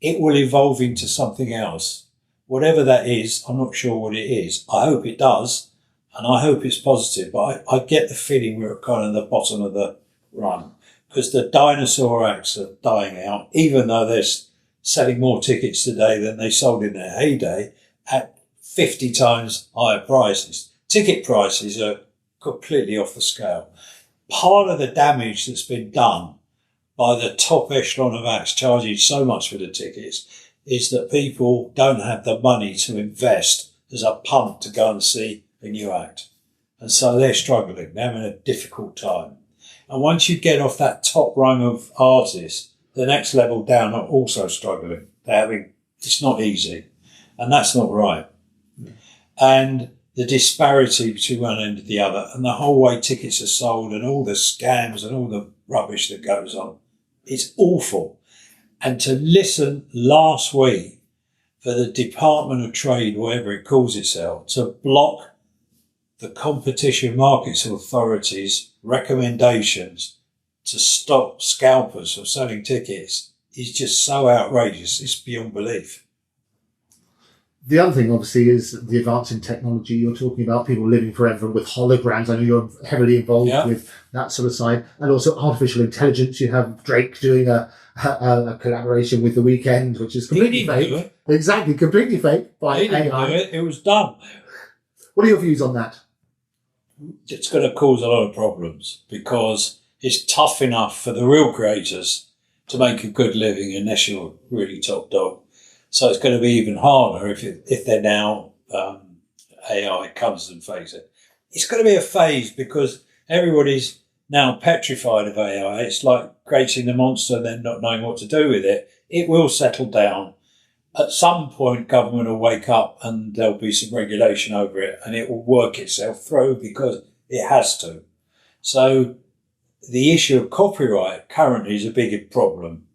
It will evolve into something else. Whatever that is, I'm not sure what it is. I hope it does, and I hope it's positive. But I get the feeling we're kind of at the bottom of the run because the dinosaur acts are dying out, even though they're selling more tickets today than they sold in their heyday at 50 times higher prices. Ticket prices are completely off the scale. Part of the damage that's been done by the top echelon of acts charging so much for the tickets is that people don't have the money to invest as a punt to go and see a new act. And so they're struggling. They're having a difficult time. And once you get off that top rung of artists, the next level down are also struggling. It's not easy. And that's not right. And the disparity between one end and the other and the whole way tickets are sold and all the scams and all the rubbish that goes on, it's awful. And to listen last week for the Department of Trade, whatever it calls itself, to block the Competition Markets Authority's recommendations to stop scalpers from selling tickets is just so outrageous. It's beyond belief. The other thing, obviously, is the advance in technology. You're talking about people living forever with holograms. I know you're heavily involved with that sort of side. And also artificial intelligence. You have Drake doing a collaboration with The Weeknd, which is completely fake. Exactly, completely fake by AI. It was done. What are your views on that? It's going to cause a lot of problems because it's tough enough for the real creators to make a good living unless you're really top dog. So it's going to be even harder if they're now AI comes and fakes it. It's going to be a phase because everybody's now petrified of AI. It's like creating the monster and then not knowing what to do with it. It will settle down. At some point, government will wake up and there'll be some regulation over it and it will work itself through because It has to. So the issue of copyright currently is a big problem.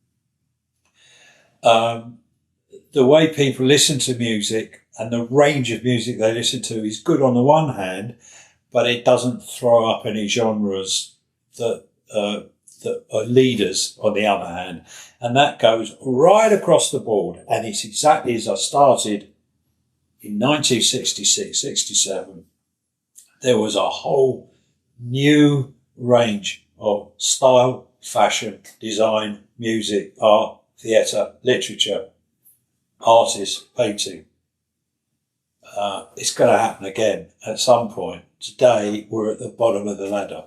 The way people listen to music and the range of music they listen to is good on the one hand, but it doesn't throw up any genres that are leaders on the other hand. And that goes right across the board. And it's exactly as I started in 1966, 67. There was a whole new range of style, fashion, design, music, art, theatre, literature, artists, painting. It's going to happen again at some point. Today, we're at the bottom of the ladder.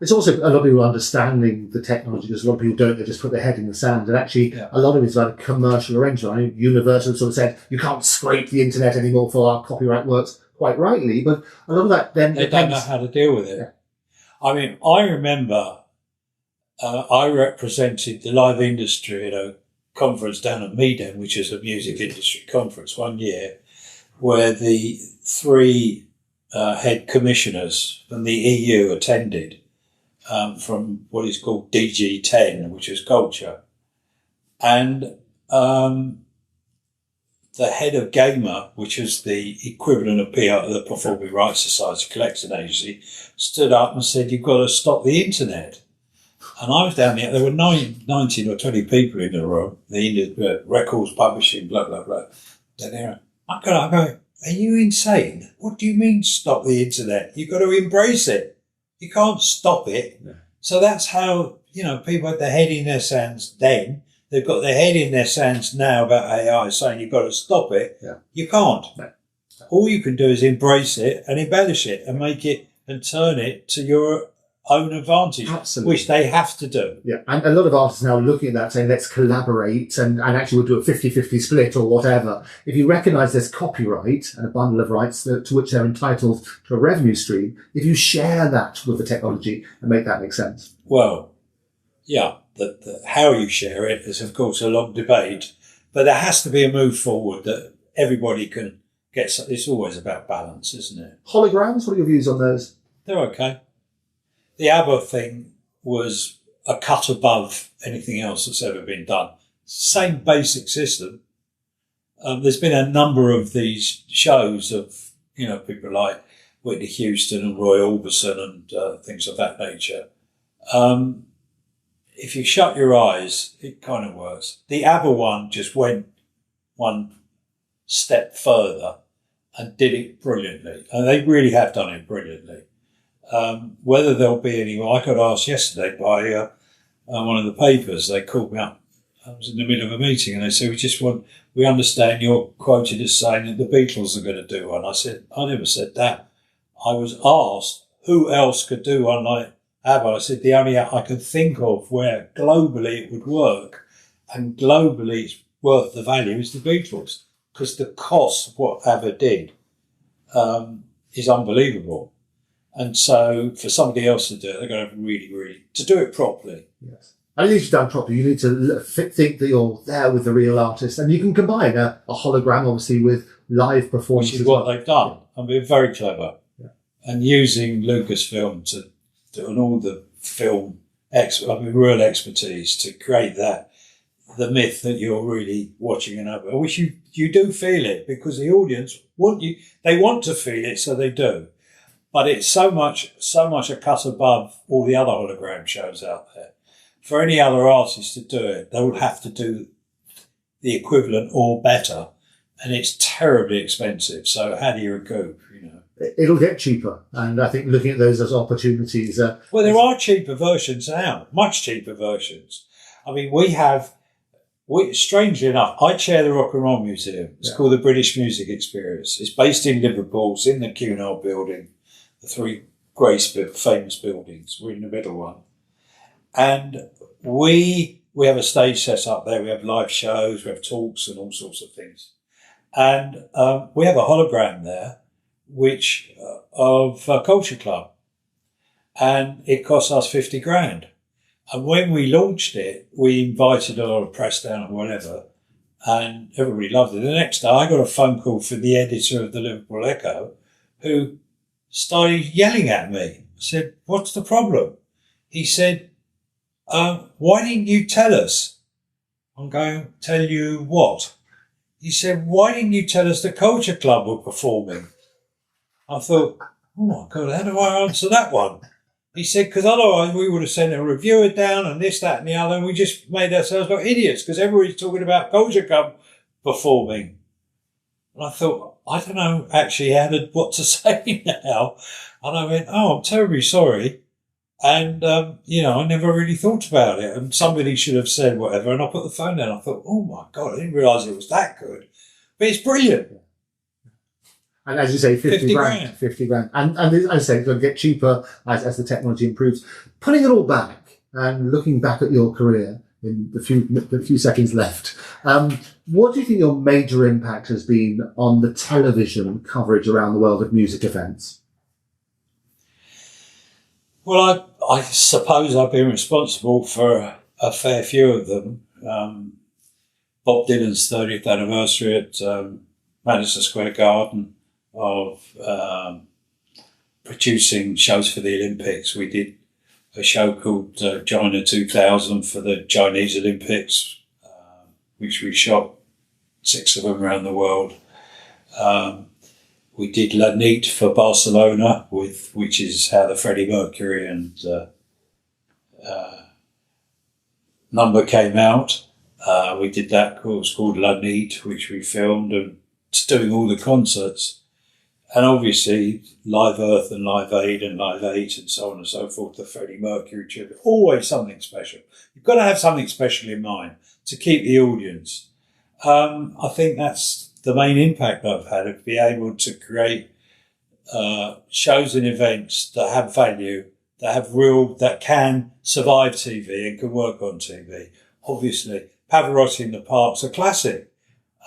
It's also a lot of people understanding the technology, because a lot of people don't, they just put their head in the sand. And actually, a lot of it's like a commercial arrangement. I mean, Universal sort of said, you can't scrape the internet anymore for our copyright works, quite rightly, but a lot of that then They don't know how to deal with it. Yeah. I mean, I remember I represented the live industry at a conference down at Meaden, which is a music industry conference one year, where the three head commissioners from the EU attended, from what is called DG10, which is culture. And the head of GAMA, which is the equivalent of PR, the Performing Rights Society collection agency, stood up and said, you've got to stop the internet. And I was down there were 19 or 20 people in the room, the records publishing, blah, blah, blah. I go, are you insane? What do you mean stop the internet? You've got to embrace it. You can't stop it. No. So that's how, people had their head in their sands then. They've got their head in their sands now about AI, saying you've got to stop it. Yeah. You can't. No. All you can do is embrace it and embellish it and make it and turn it to your own advantage. Absolutely. Which they have to do. Yeah, and a lot of artists now looking at that saying, let's collaborate and actually we'll do a 50-50 split or whatever. If you recognise there's copyright and a bundle of rights to which they're entitled to a revenue stream, if you share that with the technology and make that make sense. Well, yeah, how you share it is, of course, a long debate, but there has to be a move forward that everybody can get. It's always about balance, isn't it? Holograms, what are your views on those? They're okay. The ABBA thing was a cut above anything else that's ever been done. Same basic system. There's been a number of these shows of, people like Whitney Houston and Roy Orbison and things of that nature. If you shut your eyes, it kind of works. The ABBA one just went one step further and did it brilliantly. And they really have done it brilliantly. Whether there'll be any more, I got asked yesterday by one of the papers. They called me up. I was in the middle of a meeting and they said, we understand you're quoted as saying that the Beatles are going to do one. I said, I never said that. I was asked who else could do one like ABBA. I said, the only I can think of where globally it would work and globally it's worth the value is the Beatles, because the cost of what ABBA did is unbelievable. And so for somebody else to do it, they're going to have really, to do it properly. Yes. And it needs to be done properly. You need to think that you're there with the real artist. And you can combine a hologram, obviously, with live performances. Which is what they've done. I mean, very clever. Yeah. And using Lucasfilm to do and all the film, real expertise to create the myth that you're really watching an ABBA, which you do feel it, because the audience they want to feel it, so they do. But it's so much a cut above all the other hologram shows out there. For any other artist to do it, they would have to do the equivalent or better. And it's terribly expensive. So how do you recoup, It'll get cheaper. And I think looking at those as opportunities. Well, there are cheaper versions out, much cheaper versions. I mean, strangely enough, I chair the Rock and Roll Museum. It's called the British Music Experience. It's based in Liverpool. It's in the Cunard building. The three famous buildings. We're in the middle one. And we have a stage set up there. We have live shows, we have talks and all sorts of things. And we have a hologram there, which of Culture Club. And it cost us 50 grand. And when we launched it, we invited a lot of press down or whatever, and everybody loved it. The next day, I got a phone call from the editor of the Liverpool Echo, who started yelling at me. I said, "What's the problem?" He said, "Why didn't you tell us?" I'm going, "Tell you what?" He said, "Why didn't you tell us the Culture Club were performing?" I thought, oh my God, how do I answer that one? He said, "Because otherwise we would have sent a reviewer down and this, that and the other, and we just made ourselves look idiots because everybody's talking about Culture Club performing." And I thought, I don't know actually what to say now. And I went, "Oh, I'm terribly sorry." And, I never really thought about it. And somebody should have said whatever. And I put the phone down. I thought, oh my God, I didn't realise it was that good. But it's brilliant. And as you say, 50 grand. 50 grand. And as I say, it's going to get cheaper as the technology improves. Putting it all back and looking back at your career in the few seconds left, what do you think your major impact has been on the television coverage around the world of music events? Well, I suppose I've been responsible for a fair few of them. Bob Dylan's 30th anniversary at Madison Square Garden, of producing shows for the Olympics. We did a show called China 2000 for the Chinese Olympics, which we shot 6 of them around the world. We did La Nit for Barcelona, which is how the Freddie Mercury and number came out. We did that, it was called La Nit, which we filmed, and it's doing all the concerts. And obviously Live Earth and Live Aid and Live 8 and so on and so forth, the Freddie Mercury tribute, always something special. You've got to have something special in mind to keep the audience. I think that's the main impact I've had, of be able to create shows and events that have value, that can survive TV and can work on TV. Obviously, Pavarotti in the Park's a classic.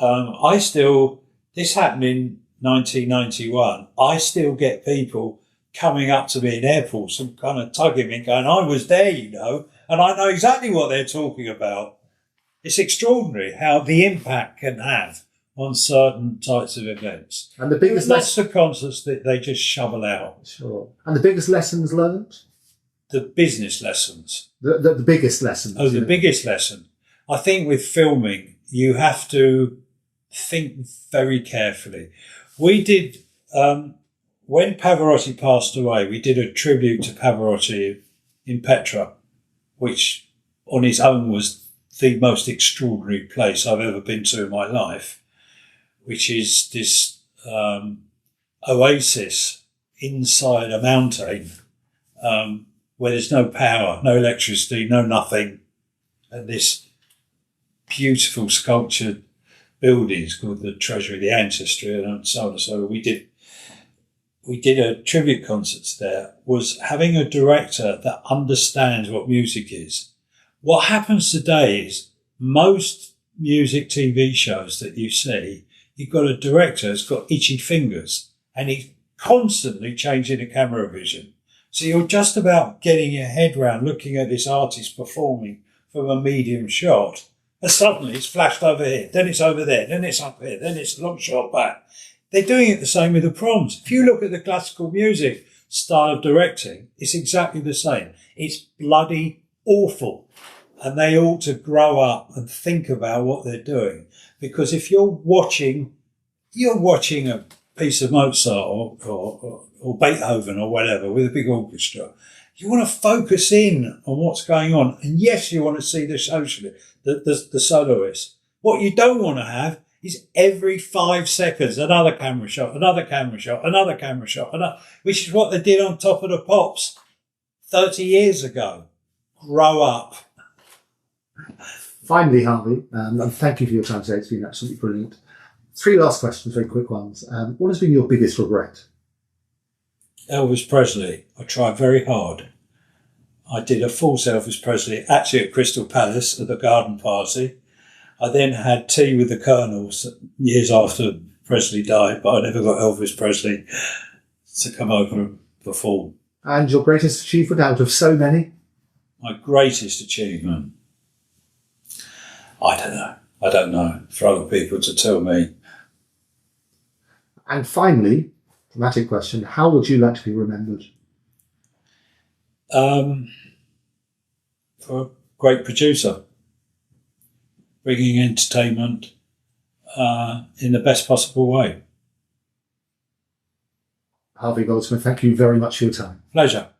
This happened in 1991. I still get people coming up to me in airports and kind of tugging me and going, "I was there, and I know exactly what they're talking about." It's extraordinary how the impact can have on certain types of events. And the biggest lots of concerts that they just shovel out. Sure. And the biggest lessons learned? The business lessons. The biggest lessons. Oh, the biggest lesson. I think with filming, you have to think very carefully. We did, when Pavarotti passed away, we did a tribute to Pavarotti in Petra, which on its own was the most extraordinary place I've ever been to in my life, which is this oasis inside a mountain where there's no power, no electricity, no nothing, and this beautiful sculptured buildings called the Treasury of the Ancestry and so on and so on. We did a tribute concert there, was having a director that understands what music is. What happens today is most music TV shows that you see, you've got a director who's got itchy fingers and he's constantly changing the camera vision. So you're just about getting your head round looking at this artist performing from a medium shot, and suddenly it's flashed over here, then it's over there, then it's up here, then it's a long shot back. They're doing it the same with the proms. If you look at the classical music style of directing, it's exactly the same. It's bloody awful. And they ought to grow up and think about what they're doing. Because if you're watching a piece of Mozart or Beethoven or whatever with a big orchestra, you want to focus in on what's going on. And yes, you want to see the soloist. What you don't want to have is every 5 seconds, another camera shot, another camera shot, another camera shot, which is what they did on Top of the Pops 30 years ago. Grow up. Finally, Harvey, and thank you for your time today. It's been absolutely brilliant. 3 last questions, very quick ones. What has been your biggest regret? Elvis Presley. I tried very hard. I did a false Elvis Presley, actually at Crystal Palace at the garden party. I then had tea with the Colonels years after Presley died, but I never got Elvis Presley to come over and perform. And your greatest achievement out of so many? My greatest achievement? I don't know. For other people to tell me. And finally, Dramatic question. How would you like to be remembered? For a great producer, bringing entertainment in the best possible way. Harvey Goldsmith, thank you very much for your time. Pleasure.